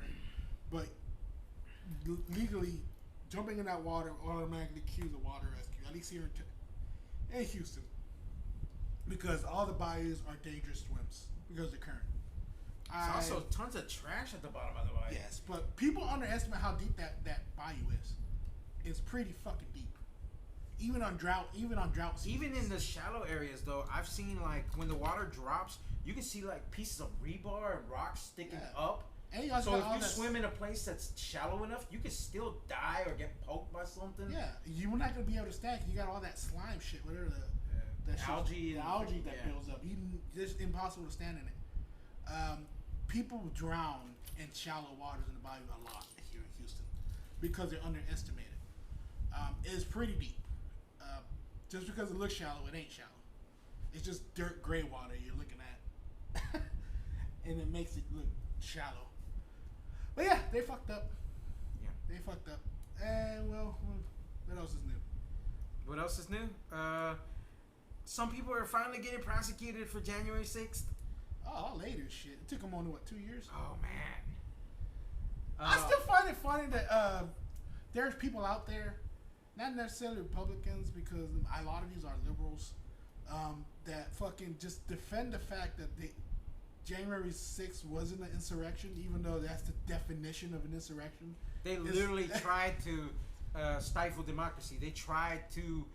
but legally, jumping in that water automatically cues a water rescue. At least here in Houston, because all the bayous are dangerous swims because of the current. There's also tons of trash at the bottom of the bayou. Yes, but people underestimate how deep that bayou is. It's pretty fucking deep. Even on drought seasons. Even in the shallow areas, though, I've seen like when the water drops, you can see like pieces of rebar and rocks sticking Yeah. up. And you also So got all if you that- swim in a place that's shallow enough, you can still die or get poked by something. Yeah, you're not gonna be able to stand. 'Cause you got all that slime shit, whatever that shit- Algae the and- algae that yeah. builds up. It's impossible to stand in it. People drown in shallow waters in the bayou a lot here in Houston because they're underestimated. It's pretty deep. Just because it looks shallow, it ain't shallow. It's just dirt gray water you're looking at, and it makes it look shallow. But yeah, they fucked up. Yeah. They fucked up. And well, what else is new? What else is new? Some people are finally getting prosecuted for January 6th. Oh, later shit. It took them only, 2 years? Oh man. I still find it funny that there's people out there, not necessarily Republicans, because a lot of these are liberals, that fucking just defend the fact that January 6th wasn't an insurrection, even though that's the definition of an insurrection. They literally tried to stifle democracy. They tried to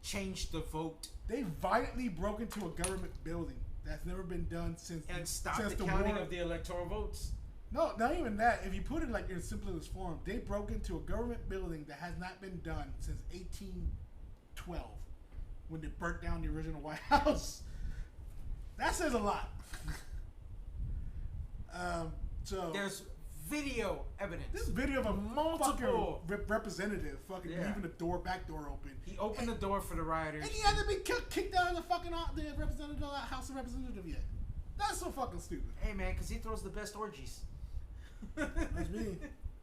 change the vote They violently broke into a government building. That's never been done since and stop since the counting war. of the electoral votes. No, not even that. If you put it like in its simplest form, they broke into a government building that has not been done since 1812, when they burnt down the original White House. That says a lot. So There's video evidence. this video of a multiple fucking representative fucking Yeah. leaving the back door open. He opened the door for the rioters. And he hasn't been kicked out of the fucking the representative House of Representatives yet. That's so fucking stupid. Hey man, because he throws the best orgies. That's me.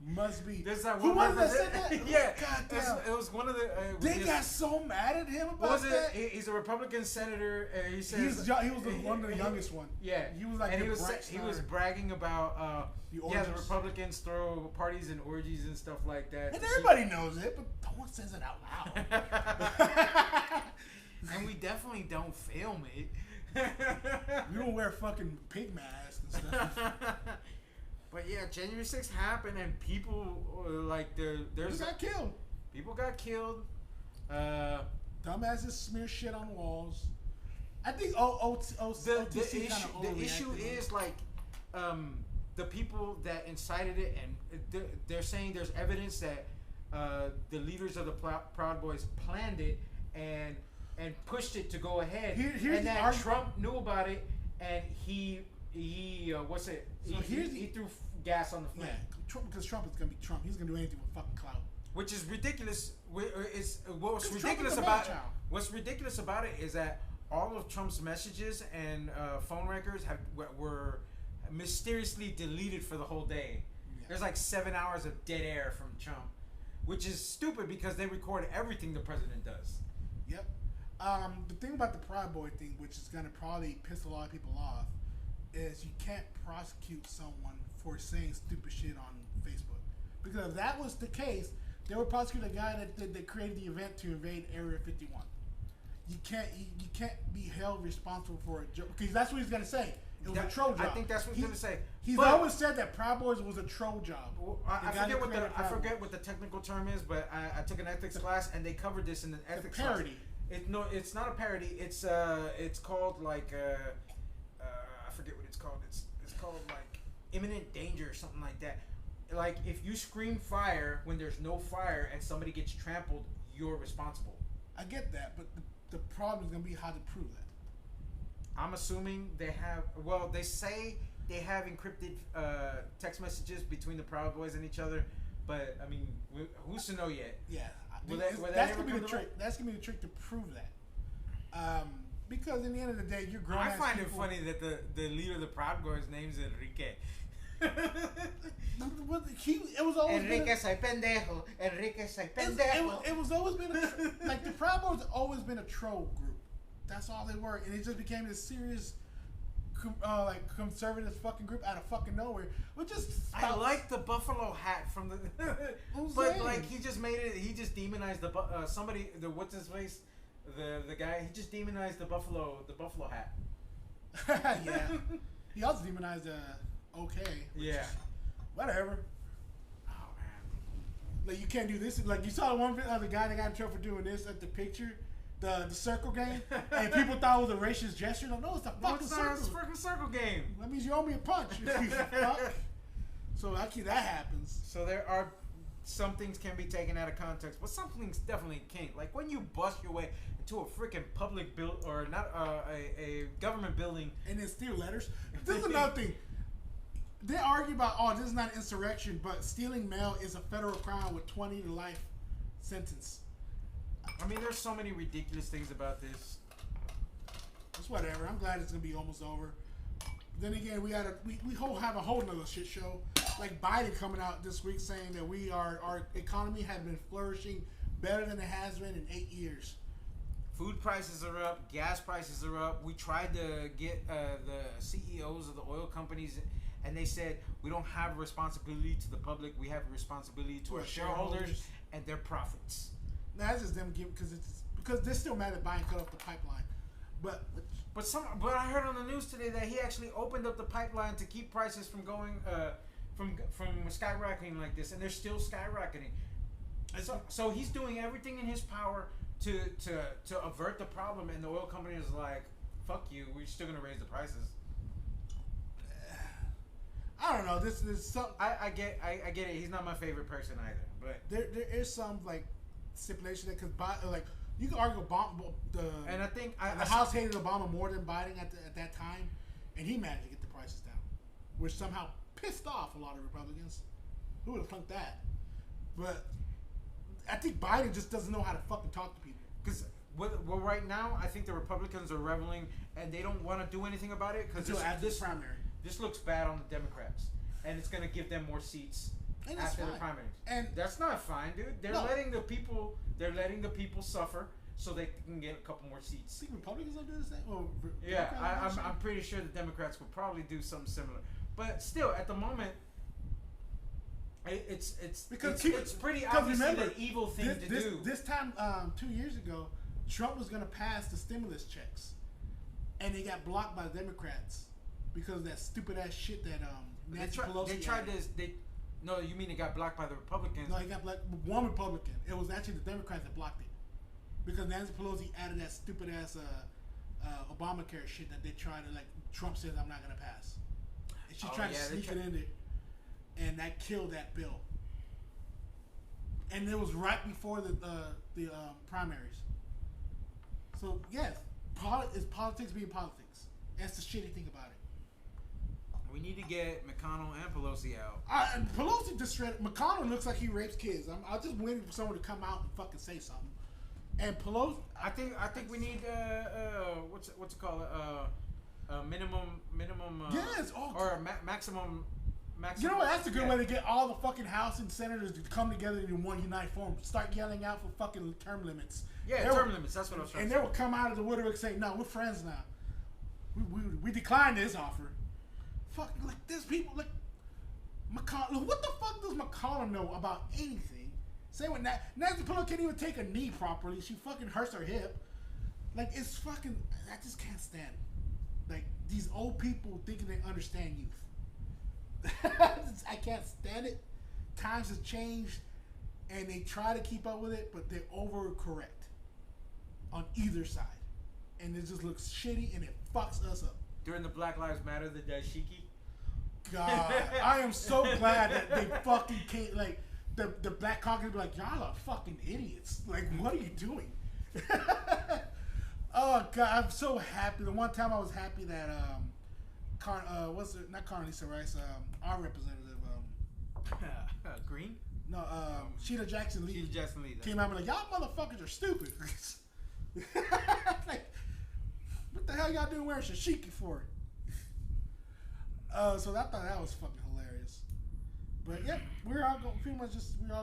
Must be. There's that Who one was that said that? Yeah, God damn. it was one of the. They got so mad at him about What was that. it? He's a Republican senator. He says He was one of the youngest one. Yeah, He was like and the he was bragging about The the orgies. Republicans throw parties and orgies and stuff like that. And everybody knows it, but no one says it out loud. And we definitely don't film it. We don't wear fucking pig masks and stuff. But yeah, January 6th happened, and people like People there's got killed. people got killed. Dumbasses smear shit on walls. I think The OTC kind of issue is like the people that incited it, and they're saying there's evidence that the leaders of the Proud Boys planned it and pushed it to go ahead, Here's and the that argument. Trump knew about it, and he what's it? So He threw gas on the flame. Yeah, because Trump is gonna be Trump. He's gonna do anything with fucking clout. Which is ridiculous. What's 'Cause Trump ridiculous is a about man child. what's ridiculous about it is that all of Trump's messages and phone records were mysteriously deleted for the whole day. Yeah. There's like 7 hours of dead air from Trump, which is stupid because they record everything the president does. Yep. The thing about the Proud Boy thing, which is gonna probably piss a lot of people off, is you can't prosecute someone for saying stupid shit on Facebook. Because if that was the case, they would prosecute a guy that created the event to invade Area 51. You can't be held responsible for it because that's what he's gonna say. It was a troll job. I think that's what he's gonna say. He's But- always said that Proud Boys was a troll job. Well, The I guy forget that what created Proud Boys. what the technical term is, but I took an ethics class and they covered this in the ethics parody. class. It's not a parody. It's called like I forget what it's called. It's called like imminent danger or something like that. Like if you scream fire when there's no fire and somebody gets trampled, you're responsible. I get that, but the problem is gonna be how to prove that. I'm assuming they have. Well, they say they have encrypted text messages between the Proud Boys and each other, but I mean, who's to know yet? Yeah, Will that's that ever gonna be come the to trick. That's gonna be the trick to prove that. Because in the end of the day, you're grown. I ass find it people. funny that the leader of the Proud Boys name's Enrique. It was always been Enrique soy pendejo. Enrique soy it pendejo. was always been like the Proud Boys have always been a troll group. That's all they were, and it just became this serious, like conservative fucking group out of fucking nowhere. Which just I like the buffalo hat from the, but like he just made it. He just demonized the somebody. The what's his face, the guy. He just demonized the buffalo hat. Yeah. He also demonized OK. Yeah. Whatever. Oh man. Like you can't do this. Like you saw the one other guy that got in trouble for doing this at the picture, the circle game, and people thought it was a racist gesture. No, it's a No, fucking it's not. It's a circle. freaking circle game. That means you owe me a punch. You fuck. So actually that happens. So there are some things can be taken out of context, but some things definitely can't. Like when you bust your way into a freaking public build or not a government building. And then steal letters. This is another thing. They argue about, oh, this is not insurrection, but stealing mail is a federal crime with 20 to life sentence. I mean, there's so many ridiculous things about this. It's whatever. I'm glad it's gonna be almost over. Then again, we have a whole nother shit show. Like Biden coming out this week saying that our economy has been flourishing better than it has been in 8 years. Food prices are up, gas prices are up. We tried to get the CEOs of the oil companies, and they said we don't have a responsibility to the public. We have a responsibility to our shareholders and their profits. Now, that's just them giving because they're still mad that Biden cut off the pipeline. But But I heard on the news today that he actually opened up the pipeline to keep prices from going from skyrocketing like this, and they're still skyrocketing. So he's doing everything in his power to avert the problem, and the oil company is like, "Fuck you, we're still gonna raise the prices." I don't know. This is some. I get it. He's not my favorite person either, but There is some like stipulation that could buy like you can argue and I think the House hated Obama more than Biden at that time, and he managed to get the prices down, which somehow pissed off a lot of Republicans. Who would have thunk that? But I think Biden just doesn't know how to fucking talk to people. because well, right now I think the Republicans are reveling and they don't want to do anything about it because Until after this primary. this looks bad on the Democrats, and it's going to give them more seats And that's after the fine. primaries. And That's not fine, dude. They're No. letting the people suffer so they can get a couple more I seats. think Republicans will do the same. Or Yeah, Democrats will do the same. I'm pretty sure the Democrats would probably do something similar. But still, at the moment, it's pretty obviously remember, the evil thing to do. This time, 2 years ago, Trump was going to pass the stimulus checks, and they got blocked by the Democrats because of that stupid ass shit that Nancy Pelosi. They tried added. this. No, you mean it got blocked by the Republicans? No, he got blocked. One Republican. It was actually the Democrats that blocked it because Nancy Pelosi added that stupid ass Obamacare shit that they tried to, like, Trump says I'm not going to pass, and she tried to sneak it in there, and that killed that bill. And it was right before the primaries. So yes, it's politics being politics. That's the shitty thing about it. We need to get McConnell and Pelosi out. And Pelosi just shredded. McConnell looks like he rapes kids. I'm just waiting for someone to come out and fucking say something. And Pelosi, I think we need what's it called? Minimum. Yes, or maximum. you know what? That's a good way to get all the fucking House and senators to come together in one united form. Start yelling out for fucking term limits. Yeah, term limits. That's what I was trying And to they say. will come out of the woodwork saying, "No, we're friends now. We declined this offer." Fuck, like there's people like McConnell. What the fuck does McConnell know about anything? Say what Nancy Pelosi can't even take a knee properly. She fucking hurts her hip. Like it's fucking. I just can't stand it. Like these old people thinking they understand youth. I can't stand it. Times have changed, and they try to keep up with it, but they overcorrect on either side, and it just looks shitty, and it fucks us up. During the Black Lives Matter, the dashiki. God, I am so glad that they fucking can't, like, the Black Caucus be like, y'all are fucking idiots. Like, what are you doing? Oh, God, I'm so happy. The one time I was happy that, not Condoleezza Rice, our representative, Green? no, Sheila Jackson Lee. Sheila Jackson Lee. Came out and be like, y'all motherfuckers are stupid. Like, what the hell y'all doing wearing shashiki for? So I thought that was fucking hilarious. But yeah, we're all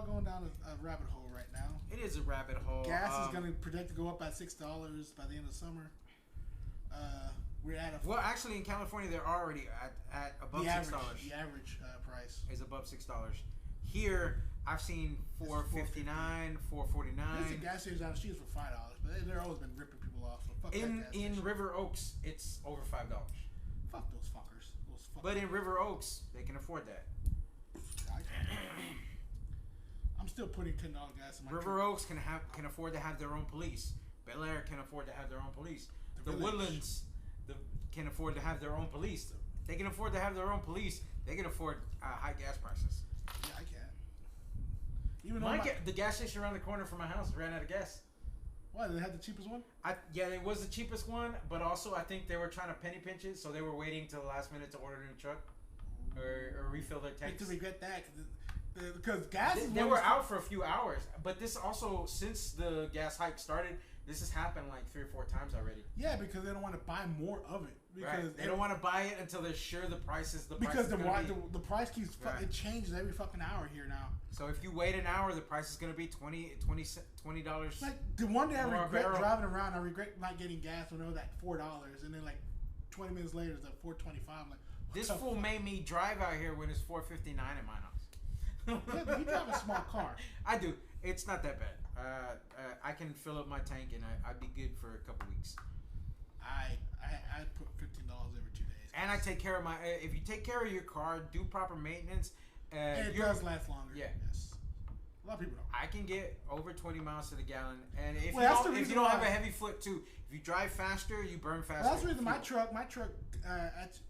going down a rabbit hole right now. It is a rabbit hole. Gas is going to predict to go up by $6 by the end of summer. We're at a Well, actually, in California, they're already at above $6. The average price Is above $6. Here, I've seen $4.59, $4.49. There's a gas station down the street for $5, but they've always been ripping people off. So fuck that gas In station. River Oaks, it's over $5. Fuck those fuckers. But in River Oaks, they can afford that. I'm still putting $10 gas in my River truck. Oaks can afford to have their own police. Bel Air can afford to have their own police. The Village. Woodlands can afford to have their own police. They can afford to have their own police. They can afford high gas prices. Yeah, I can't. Even though The gas station around the corner from my house ran out of gas. why did they have the cheapest one? Yeah, it was the cheapest one, but also I think they were trying to penny pinch it, so they were waiting till the last minute to order a new truck or refill their I tanks. to regret that because gas. They were out for a few hours, but this also, since the gas hike started, this has happened like 3 or 4 times already. Yeah, because they don't want to buy more of it. Because Right. They don't want to buy it until they're sure the price is because the be. price keeps Right. it changes every fucking hour here now. So if you wait an hour, the price is going to be $20. Like the one day I More regret barrel. driving around, I regret not getting gas when it was at $4, and then like 20 minutes later it's at $4.25. I'm like, what This the fool fuck? made me drive out here when it's $4.59 in my house. Yeah, but you drive a small car. I do. It's not that bad. I can fill up my tank and I'd be good for a couple weeks. I put $15 every 2 days. And I take care of my. If you take care of your car, do proper maintenance. And it does last longer. Yeah. Yes. A lot of people don't. I can get over 20 miles to the gallon, and if Well, that's you the don't, if you reason don't have why- a heavy foot too, if you drive faster, you burn faster. Well, that's the reason my fuel. truck,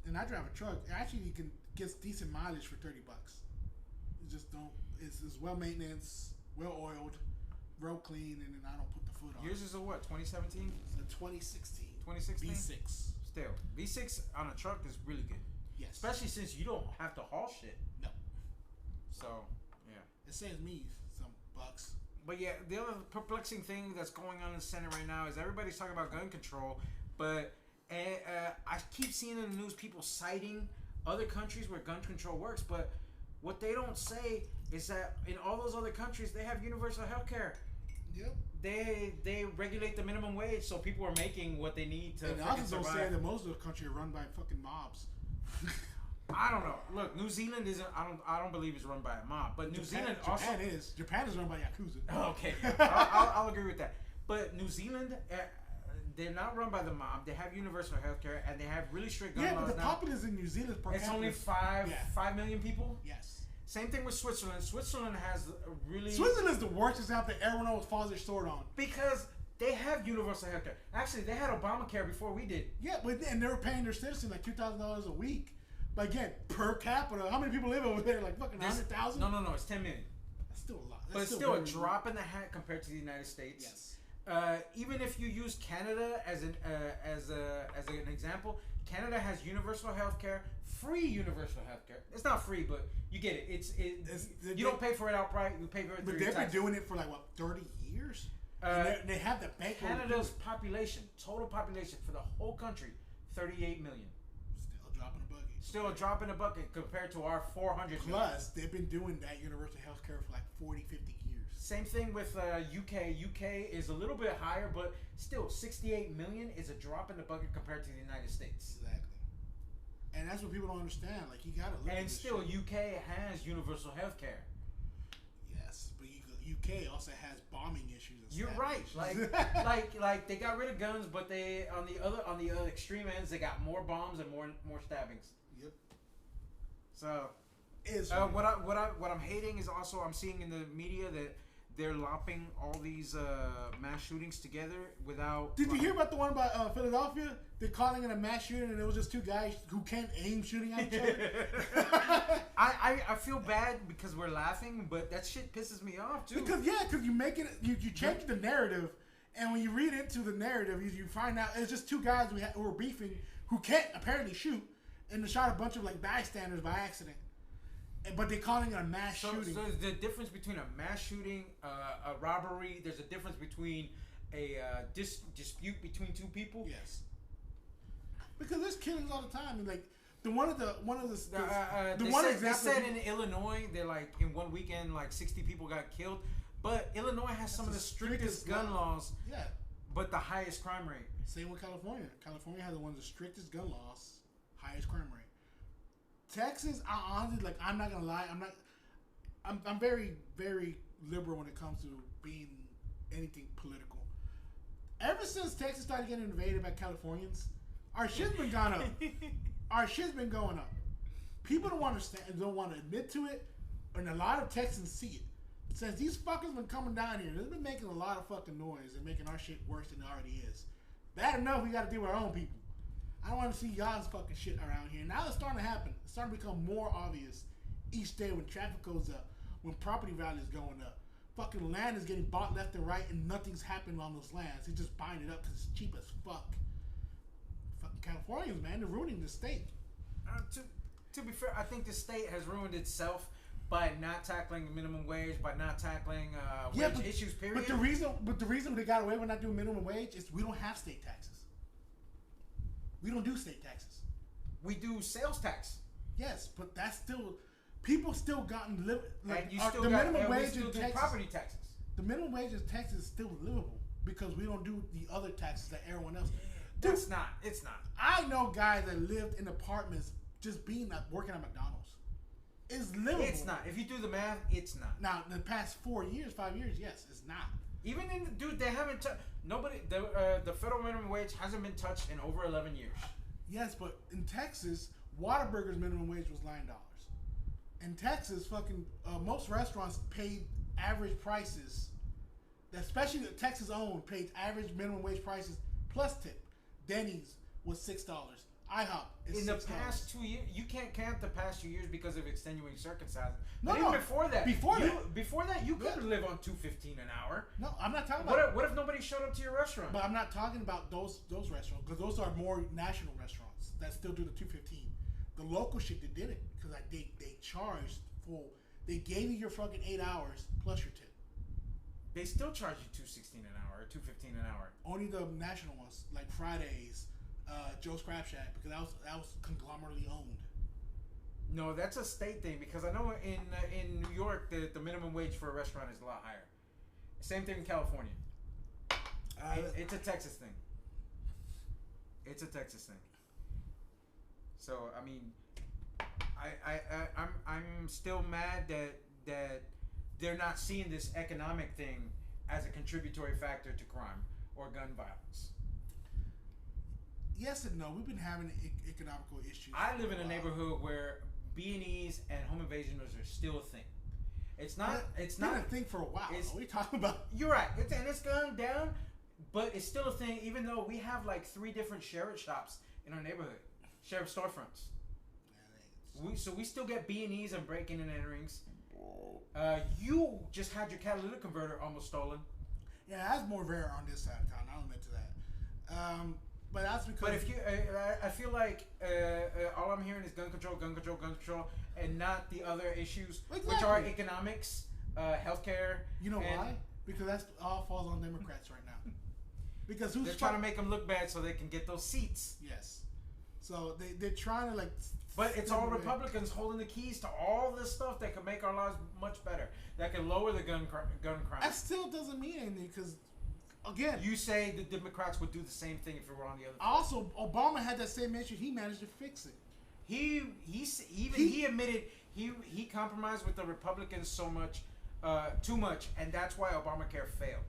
and I drive a truck. Actually, you can get decent mileage for $30. You just don't. It's well maintenance, well oiled, real clean, and then I don't put the foot on. Yours is a what? 2017, It's a 2016 2016. V6. Still, V6 on a truck is really good, Yes. especially since you don't have to haul shit. No. So, yeah. It saves me some bucks. But yeah, the other perplexing thing that's going on in the Senate right now is everybody's talking about gun control, but I keep seeing in the news people citing other countries where gun control works, but what they don't say is that in all those other countries they have universal health care. Yep. They regulate the minimum wage, so people are making what they need to. And I also don't say that most of the country are run by fucking mobs. I don't know. Look, New Zealand isn't. I don't believe it's run by a mob, but New Zealand also. Japan is run by yakuza. Okay, I'll agree with that. But New Zealand, they're not run by the mob. They have universal health care, and they have really strict gun laws now. Yeah, but the populace in New Zealand per it's capita. only 5 million people. Yes. Same thing with Switzerland. Switzerland has really. Switzerland's the worst example that everyone else falls their sword on. Because they have universal health care. Actually, they had Obamacare before we did. Yeah, and they were paying their citizens like $2,000 a week. But again, per capita, how many people live over there? Like fucking 100,000? No, it's 10 million. That's still a lot. But it's still a drop in the hat compared to the United States. Yes. Even if you use Canada as an example, Canada has universal health care, free universal health care. It's not free, but you get it. You don't pay for it outright. You pay for it through your taxes. But they've been doing it for like, what, 30 years? They have the bank. Canada's population, total population for the whole country, 38 million. Still a drop in the bucket. Still a drop in the bucket compared to our 400 million. Plus, they've been doing that universal health care for like 40, 50 years. Same thing with UK. UK is a little bit higher, but still 68 million is a drop in the bucket compared to the United States. Exactly. And that's what people don't understand. Like, you gotta look at this still, shit. UK has universal health care. Yes, but UK also has bombing issues. And You're right. Like they got rid of guns, but they on the other extreme ends they got more bombs and more stabbings. Yep. So, what I'm hating is also I'm seeing in the media that they're lopping all these mass shootings together without. Did you hear about the one about Philadelphia? They're calling it a mass shooting, and it was just two guys who can't aim shooting at each other. I feel bad because we're laughing, but that shit pisses me off too. Because you make it, you change the narrative, and when you read into the narrative, you find out it's just two guys who were beefing who can't apparently shoot, and they shot a bunch of like bystanders by accident. But they're calling it a mass shooting. So there's a difference between a mass shooting, a robbery. There's a difference between a dispute between two people. Yes. Because there's killings all the time. And like they said in Illinois, they're like in one weekend, like 60 people got killed. But Illinois has some of the strictest gun laws. Yeah. But the highest crime rate. Same with California. California has one of the strictest gun laws, highest crime rate. Texas, honestly, I'm not gonna lie, I'm very, very liberal when it comes to being anything political. Ever since Texas started getting invaded by Californians, our shit's been gone up. Our shit's been going up. People don't want to admit to it, and a lot of Texans see it. Since these fuckers been coming down here, they've been making a lot of fucking noise and making our shit worse than it already is. Bad enough, we got to deal with our own people. I don't want to see y'all's fucking shit around here. Now it's starting to happen. It's starting to become more obvious each day when traffic goes up, when property value is going up. Fucking land is getting bought left and right, and nothing's happening on those lands. They're just buying it up because it's cheap as fuck. Fucking Californians, man, they're ruining the state. To be fair, I think the state has ruined itself by not tackling the minimum wage, by not tackling wage issues. Period. But the reason they got away with not doing minimum wage is we don't have state taxes. We don't do state taxes. We do sales tax. Yes, but that's still people still gotten the minimum wage in Texas. Property taxes. The minimum wage in Texas is still livable because we don't do the other taxes that everyone else. Dude, it's not. It's not. I know guys that lived in apartments just working at McDonald's. It's livable. It's not. If you do the math, it's not. Now, in the past 5 years, yes, it's not. Even they haven't touched. The federal minimum wage hasn't been touched in over 11 years. Yes, but in Texas, Whataburger's minimum wage was $9. In Texas, most restaurants paid average prices, especially the Texas owned, paid average minimum wage prices plus tip. Denny's was $6. IHOP is $6. In the past 2 years, you can't count the past 2 years because of extenuating circumstances. No, even before that, you Yeah. could live on $2.15 an hour. No, I'm not talking about. What if nobody showed up to your restaurant? But I'm not talking about those restaurants because those are more national restaurants that still do the $2.15. The local shit that did it because they charged full. They gave you your fucking 8 hours plus your tip. They still charge you $2.16 an hour or $2.15 an hour. Only the national ones like Fridays, Joe's Crab Shack, because that was conglomerately owned. No, that's a state thing because I know in New York the minimum wage for a restaurant is a lot higher. Same thing in California. It's a Texas thing. It's a Texas thing. So I mean, I'm still mad that they're not seeing this economic thing as a contributory factor to crime or gun violence. Yes and no. We've been having economical issues. I live in a neighborhood where B&Es and home invasions are still a thing. It's not a thing for a while. What are you talking about? You're right. It's gone down, but it's still a thing. Even though we have like 3 different sheriff shops in our neighborhood, sheriff storefronts. We still get B&Es and break-in and enterings. You just had your catalytic converter almost stolen. Yeah, that's more rare on this side of town. I'll admit to that. But that's because. But if you, I feel like all I'm hearing is gun control, and not the other issues, which are economics, healthcare. You know why? Because that's all falls on Democrats right now. Because they're trying to make them look bad so they can get those seats. Yes. So they're trying to like. But it's all Republicans holding the keys to all this stuff that can make our lives much better. That can lower the gun crime. That still doesn't mean anything because. Again, you say the Democrats would do the same thing if it were on the other. Also, Obama had that same issue. He managed to fix it. He admitted he compromised with the Republicans too much, and that's why Obamacare failed.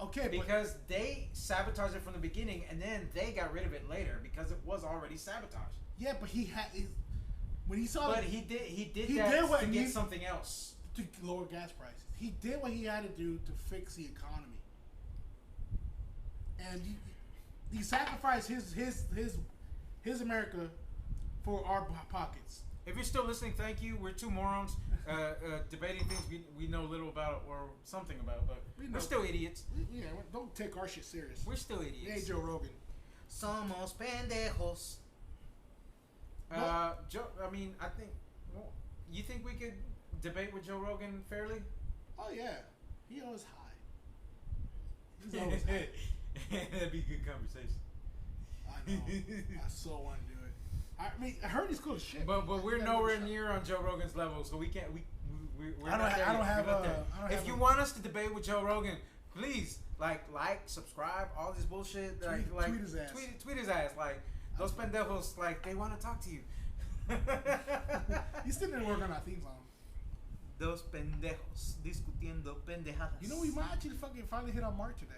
Okay, because they sabotaged it from the beginning, and then they got rid of it later because it was already sabotaged. Yeah, but he had when he saw. But he did that to get something else to lower gas prices. He did what he had to do to fix the economy. And he sacrificed his America for our pockets. If you're still listening, thank you. We're 2 morons debating things we know little about or something about, but we're still idiots. Yeah, don't take our shit serious. We're still idiots. Hey, Joe Rogan. Somos pendejos. Joe, I mean, I think. Well, you think we could debate with Joe Rogan fairly? Oh yeah, he always high. He's always high. That'd be a good conversation. I know. I so want to do it. I mean, I heard he's cool as shit. But we're nowhere near on Joe Rogan's level, so we can't. We're not there. I don't have. If you want us to debate with Joe Rogan, please like, subscribe, all this bullshit. Tweet his ass. Tweet his ass. Like those pendejos, like they want to talk to you. He's still gonna work on our theme song. Dos pendejos discutiendo pendejadas. You know, we might actually finally hit our mark today.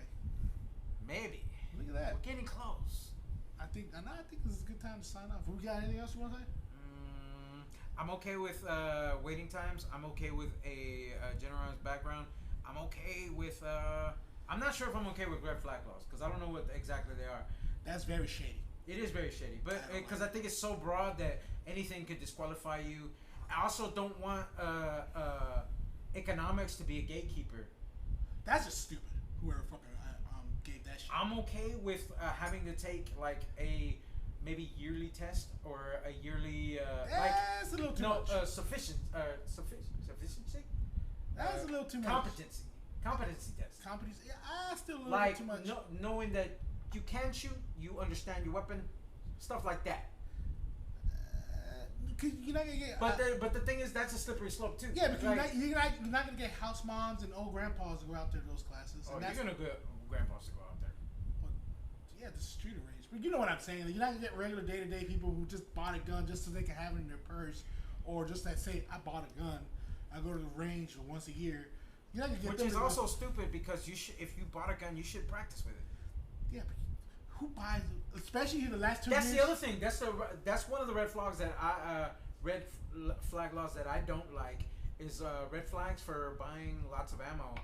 Maybe. Look at that. We're getting close. I think this is a good time to sign off. We got anything else you want to say? I'm okay with waiting times. I'm okay with a generalized background. I'm okay with. I'm not sure if I'm okay with red flag laws because I don't know what exactly they are. That's very shady. It is very shady, but because I think it's so broad that anything could disqualify you. I also don't want economics to be a gatekeeper. That's just stupid. Whoever fucking gave that shit. I'm okay with having to take like a maybe yearly test or a yearly that's a little too much. Sufficiency. That's a little too much. Competency test. Competency. Yeah, still a little bit too much. Knowing that you can shoot, you understand your weapon, stuff like that. You're not gonna get. But the thing is, that's a slippery slope too. Yeah, because you're not gonna get house moms and old grandpas to go out there to those classes. Oh, you're gonna get grandpas to go out there. Well, yeah, the street range. But you know what I'm saying. You're not gonna get regular day-to-day people who just bought a gun just so they can have it in their purse, or just that say, I bought a gun. I go to the range once a year. You're not gonna get. Which is also stupid because if you bought a gun, you should practice with it. Yeah, but who buys it? Especially in the last 2 years. That's the other thing. That's one of the red flags that red flag laws that I don't like is red flags for buying lots of ammo.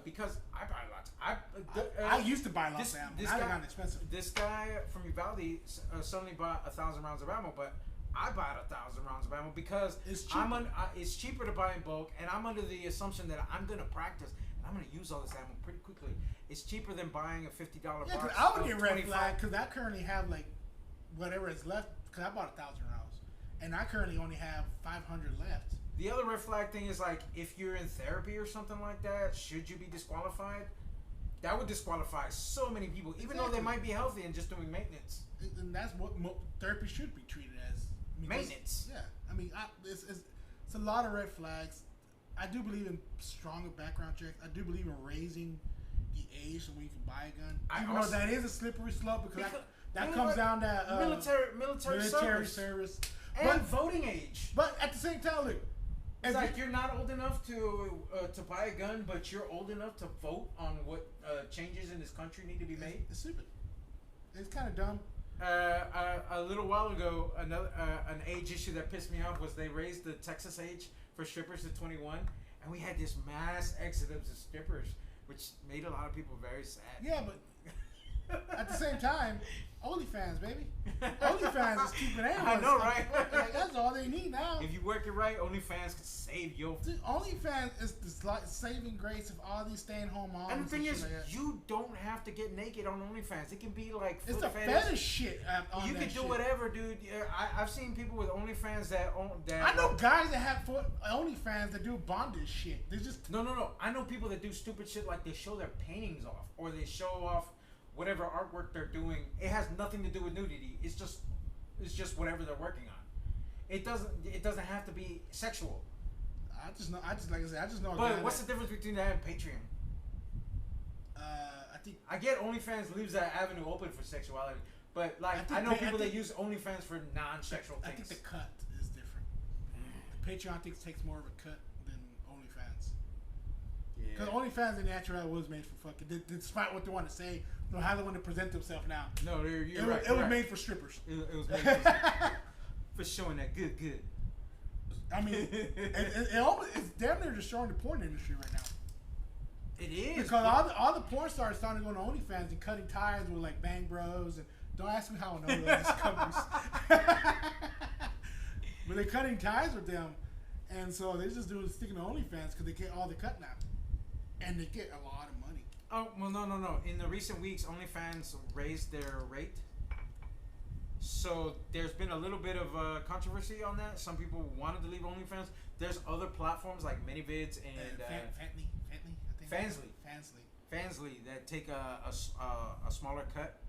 Because I buy lots. I used to buy lots of ammo. Now they're gotten expensive. This guy from Uvalde suddenly bought 1,000 rounds of ammo, but I bought 1,000 rounds of ammo because it's cheaper to buy in bulk, and I'm under the assumption that I'm gonna practice and I'm gonna use all this ammo pretty quickly. It's cheaper than buying a $50 box. Yeah, because I would get red flag because I currently have like whatever is left because I bought 1,000 rounds, and I currently only have 500 left. The other red flag thing is like if you're in therapy or something like that, should you be disqualified? That would disqualify so many people, even though they might be healthy and just doing maintenance. And that's what therapy should be treated as. maintenance. Yeah, I mean, it's a lot of red flags. I do believe in stronger background checks. I do believe in raising the age so we can buy a gun. Even though that is a slippery slope because that comes down to military service. And but voting age. But at the same time, look, it's like you're not old enough to buy a gun, but you're old enough to vote on what changes in this country need to be made. It's stupid. It's kind of dumb. A little while ago, an age issue that pissed me off was they raised the Texas age for strippers to 21, and we had this mass exodus of strippers, which made a lot of people very sad. Yeah, but at the same time, OnlyFans, baby. OnlyFans is keeping anyone. I know, right? Like, that's all they need now. If you work it right, OnlyFans can save you. Dude, OnlyFans is the saving grace of all these staying-home moms. And the thing is, like you don't have to get naked on OnlyFans. It can be like it's the fetish. fetish shit. On You can do whatever, dude. I've seen people with OnlyFans that I know guys that have OnlyFans that do bondage shit. They just no. I know people that do stupid shit like they show their paintings off or they show off whatever artwork they're doing. It has nothing to do with nudity. It's just whatever they're working on. It doesn't have to be sexual. I just like I said, I just know. But what's the difference between that and Patreon? I think I get OnlyFans leaves that avenue open for sexuality, but like I know people that use OnlyFans for non-sexual things. I think the cut is different. The Patreon I think takes more of a cut than OnlyFans. Yeah. Because OnlyFans in natural was made for fucking. Despite what they want to say, how they want to present themselves now. No, you're right. It was made for strippers. It was made for showing that good. I mean, it's damn near destroying the porn industry right now. It is because all the porn stars starting to go on OnlyFans and cutting ties with like Bang Bros and don't ask me how I know those companies. But they're cutting ties with them, and so they're just sticking to OnlyFans because they get all the cut now, and they get a lot of money. Oh well, no. In the recent weeks, OnlyFans raised their rate. So there's been a little bit of controversy on that. Some people wanted to leave OnlyFans. There's other platforms like ManyVids and Fansly that take a smaller cut.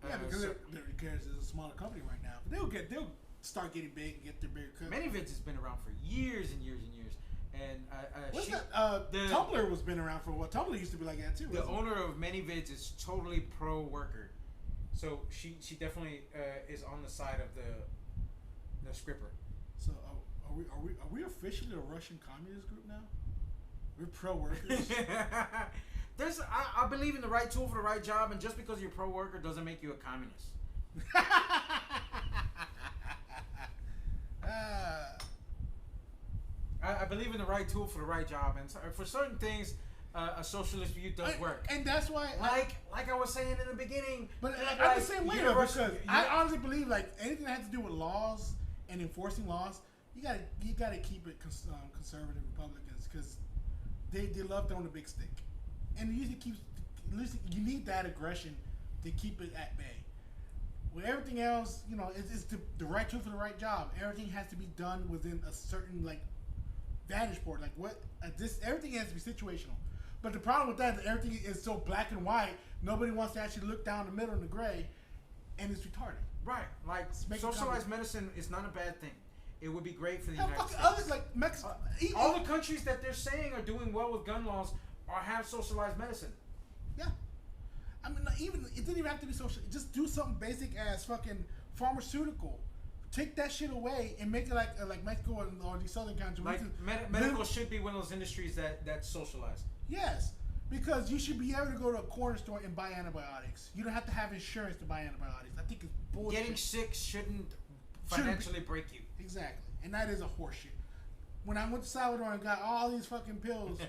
Yeah, because it's a smaller company right now. But they'll start getting big and get their bigger cut. ManyVids has been around for years and years and years. And what's that? Tumblr was been around for a while. Tumblr used to be like that too. The owner of ManyVids is totally pro worker. So she definitely is on the side of the scripper. So are we officially a Russian communist group now? We're pro workers. I believe in the right tool for the right job, and just because you're pro worker doesn't make you a communist. I believe in the right tool for the right job, and for certain things. A socialist view does work, and that's why, like I was saying in the beginning. But I'm the same way because I honestly believe like anything that has to do with laws and enforcing laws, you gotta keep it conservative Republicans because they love throwing a big stick, and you need that aggression to keep it at bay. With everything else, it's the right tool for the right job. Everything has to be done within a certain vantage point. Everything has to be situational. But the problem with that is everything is so black and white. Nobody wants to actually look down the middle in the gray, and it's retarded. Right. Like socialized medicine is not a bad thing. It would be great for the United States. Others like Mexico, all the countries that they're saying are doing well with gun laws have socialized medicine. Yeah. I mean, it didn't even have to be social. Just do something basic as fucking pharmaceutical. Take that shit away and make it like Mexico or these southern countries. Like medical should be one of those industries that's socialized. Yes, because you should be able to go to a corner store and buy antibiotics. You don't have to have insurance to buy antibiotics. I think it's bullshit. Getting sick shouldn't financially break you. Exactly, and that is a horseshit. When I went to Salvador and got all these fucking pills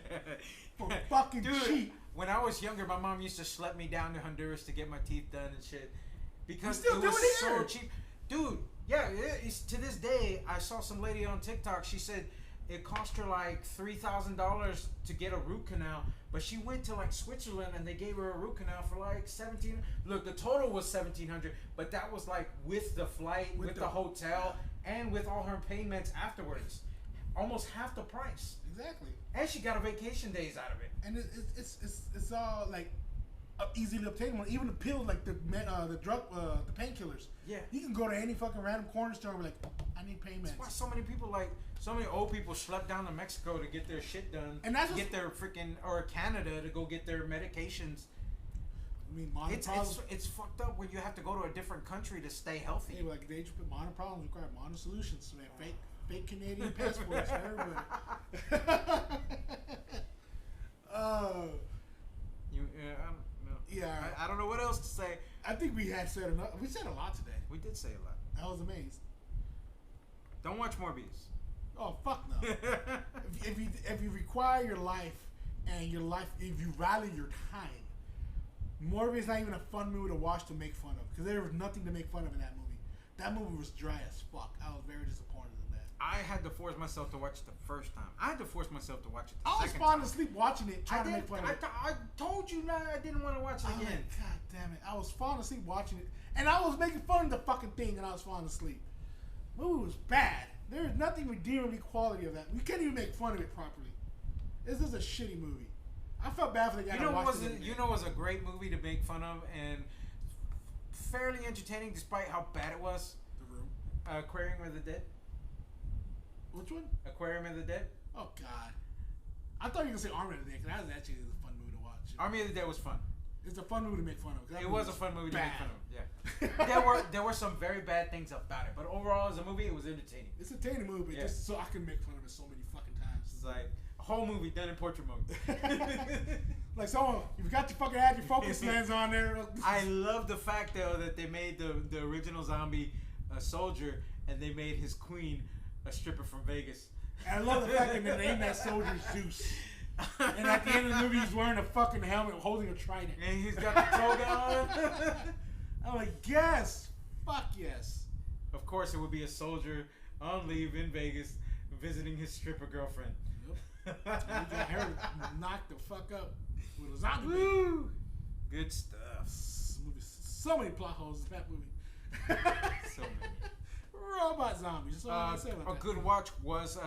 for fucking cheap. When I was younger, my mom used to schlep me down to Honduras to get my teeth done and shit because it was so cheap. Dude, yeah, to this day, I saw some lady on TikTok. She said it cost her like $3,000 to get a root canal, but she went to Switzerland and they gave her a root canal for $1,700. Look, the total was $1,700, but that was with the flight, with the hotel, and with all her payments afterwards, almost half the price. Exactly. And she got a vacation days out of it. And it's all easily obtainable. Even the pills, like the drug, the painkillers. Yeah. You can go to any fucking random corner store and be like, I need pain meds. That's why so many old people schlep down to Mexico to get their shit done. And that's get their freaking, or Canada to go get their medications. I mean, it's fucked up when you have to go to a different country to stay healthy. Hey, like they just put modern problems require modern solutions. Man, fake Canadian passports for everybody. Yeah. I don't know what else to say. I think we had said enough. We said a lot today. We did say a lot. I was amazed. Don't watch Morbius. Oh fuck no! if you require your life and if you value your time, Morbius is not even a fun movie to watch to make fun of because there was nothing to make fun of in that movie. That movie was dry as fuck. I was very disappointed in that. I had to force myself to watch it the first time. I had to force myself to watch it the I was second falling time. asleep watching it, trying to make fun of it. I told you not. I didn't want to watch it I'm again. like, God damn it! I was falling asleep watching it, and I was making fun of the fucking thing, and I was falling asleep. The movie was bad. There is nothing redeemably quality of that. You can't even make fun of it properly. This is a shitty movie. I felt bad for the guy that watched it. You know, it was a great movie to make fun of and fairly entertaining, despite how bad it was. The Room. Aquarium of the Dead. Which one? Aquarium of the Dead. Oh God. I thought you were gonna say Army of the Dead, because that was actually a fun movie to watch. Army of the Dead was fun. It's a fun movie to make fun of. It was a fun movie to make fun of. Yeah. there were some very bad things about it, but overall as a movie, it was entertaining. It's a entertaining movie, Yeah. just so I can make fun of it so many fucking times. It's like a whole movie done in portrait mode. Like someone, you got your fucking had your focus lens on there. I love the fact though that they made the original zombie a soldier and they made his queen a stripper from Vegas. And I love the fact that they named that soldier Zeus. And at the end of the movie, he's wearing a fucking helmet holding a trident. And he's got the toga on. I'm like, yes. Fuck yes. Of course, it would be a soldier on leave in Vegas visiting his stripper girlfriend. Yep. He got her knocked the fuck up with a zombie. Woo! Good stuff. So many plot holes in that movie. So many. Robot zombies. That's all I gotta say about A that. good watch was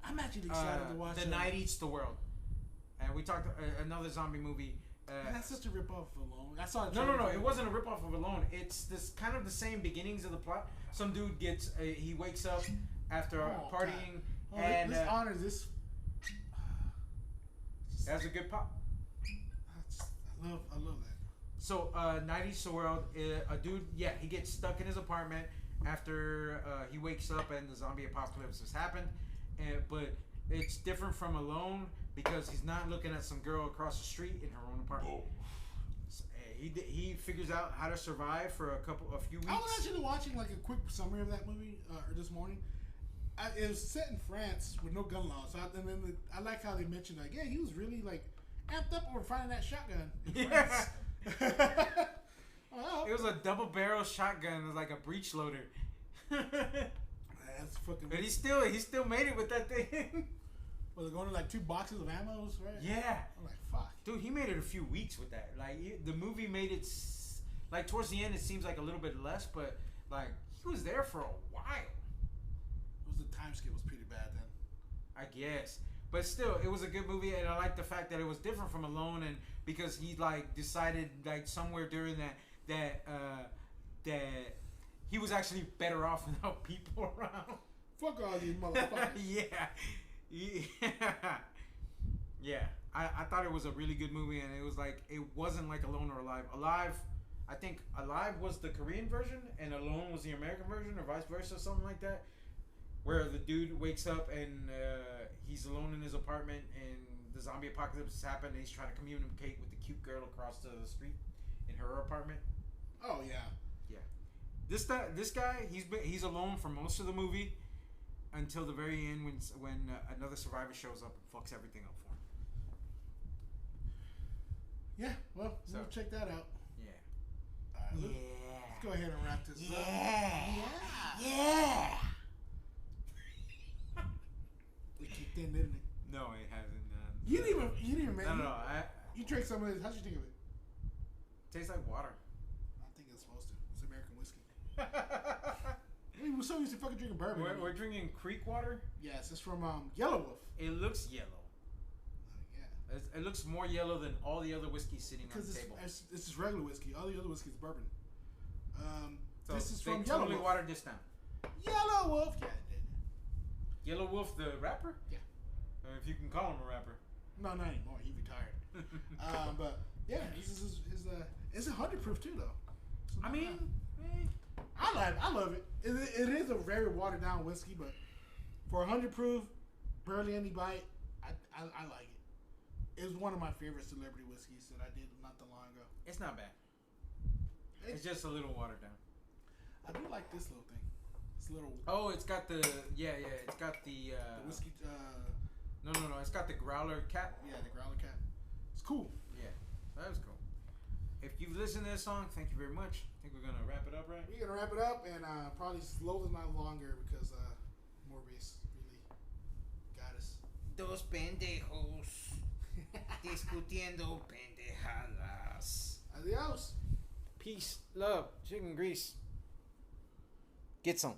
I'm actually excited to watch The Night Eats the World. And we talked another zombie movie. That's such a ripoff of Alone. I saw it. No. It wasn't a ripoff of Alone. It's this kind of the same beginnings of the plot. Some dude gets he wakes up after partying and this honors this. that's a good pop. I love that. So, Night Eats the World, a dude, he gets stuck in his apartment after he wakes up and the zombie apocalypse has happened. But it's different from Alone because he's not looking at some girl across the street in her own apartment. So, he figures out how to survive for a few weeks. I was actually watching like a quick summary of that movie this morning. It was set in France with no gun laws. So I like how they mentioned like, yeah, he was really like amped up over finding that shotgun in France. It was a double barrel shotgun. It was like a breech loader. That's fucking. But he still made it with that thing. Was it going to like 2 boxes of ammo, right? Yeah. I'm like, fuck. Dude, he made it a few weeks with that. Like the movie made it like towards the end. It seems like a little bit less, but like he was there for a while. The time skip was pretty bad then. I guess. But still, it was a good movie, and I like the fact that it was different from Alone, and because he like decided like somewhere during that he was actually better off without people around. Fuck all these motherfuckers. Yeah. I thought it was a really good movie, and it was like it wasn't like Alone or Alive. I think Alive was the Korean version, and Alone was the American version, or vice versa, something like that. Where the dude wakes up and he's alone in his apartment and the zombie apocalypse has happened and he's trying to communicate with the cute girl across the street in her apartment. Oh yeah. Yeah. This guy he's alone for most of the movie until the very end when another survivor shows up and fucks everything up for him. Yeah. Well, we'll check that out. Yeah. Let's go ahead and wrap this up. Yeah. It kicked in, didn't it? No, it hasn't. You didn't even make it. No. You drank some of this. How'd you think of it? Tastes like water. I think it's supposed to. It's American whiskey. I mean, we're so used to fucking drinking bourbon. We're drinking creek water. Yes, it's from Yellow Wolf. It looks yellow. Yeah. It looks more yellow than all the other whiskeys sitting on Because the table. it's just regular whiskey. All the other whiskey is bourbon. So This is they from Yellow totally Wolf. watered this down. Yellow Wolf. Yeah, it did. Yellow Wolf, the rapper? Yeah. If you can call him a rapper. No, not anymore. He retired. But yeah, it's 100 proof too, though. So I mean, I love it. It is a very watered down whiskey, but for 100 proof, barely any bite. I like it. It was one of my favorite celebrity whiskeys that I did not that long ago. it's not bad. It's just a little watered down. I do like this little thing. It's a little. Oh, it's got the it's got the The whiskey. no, it's got the growler cap. Yeah, the growler cap. It's cool. Yeah, that was cool. If you've listened to this song, thank you very much. I think we're gonna wrap it up, right? We're gonna wrap it up and probably slowly, not longer, because Morbius really got us. Dos pendejos discutiendo pendejadas. Adios. Peace, love, chicken grease. Get some.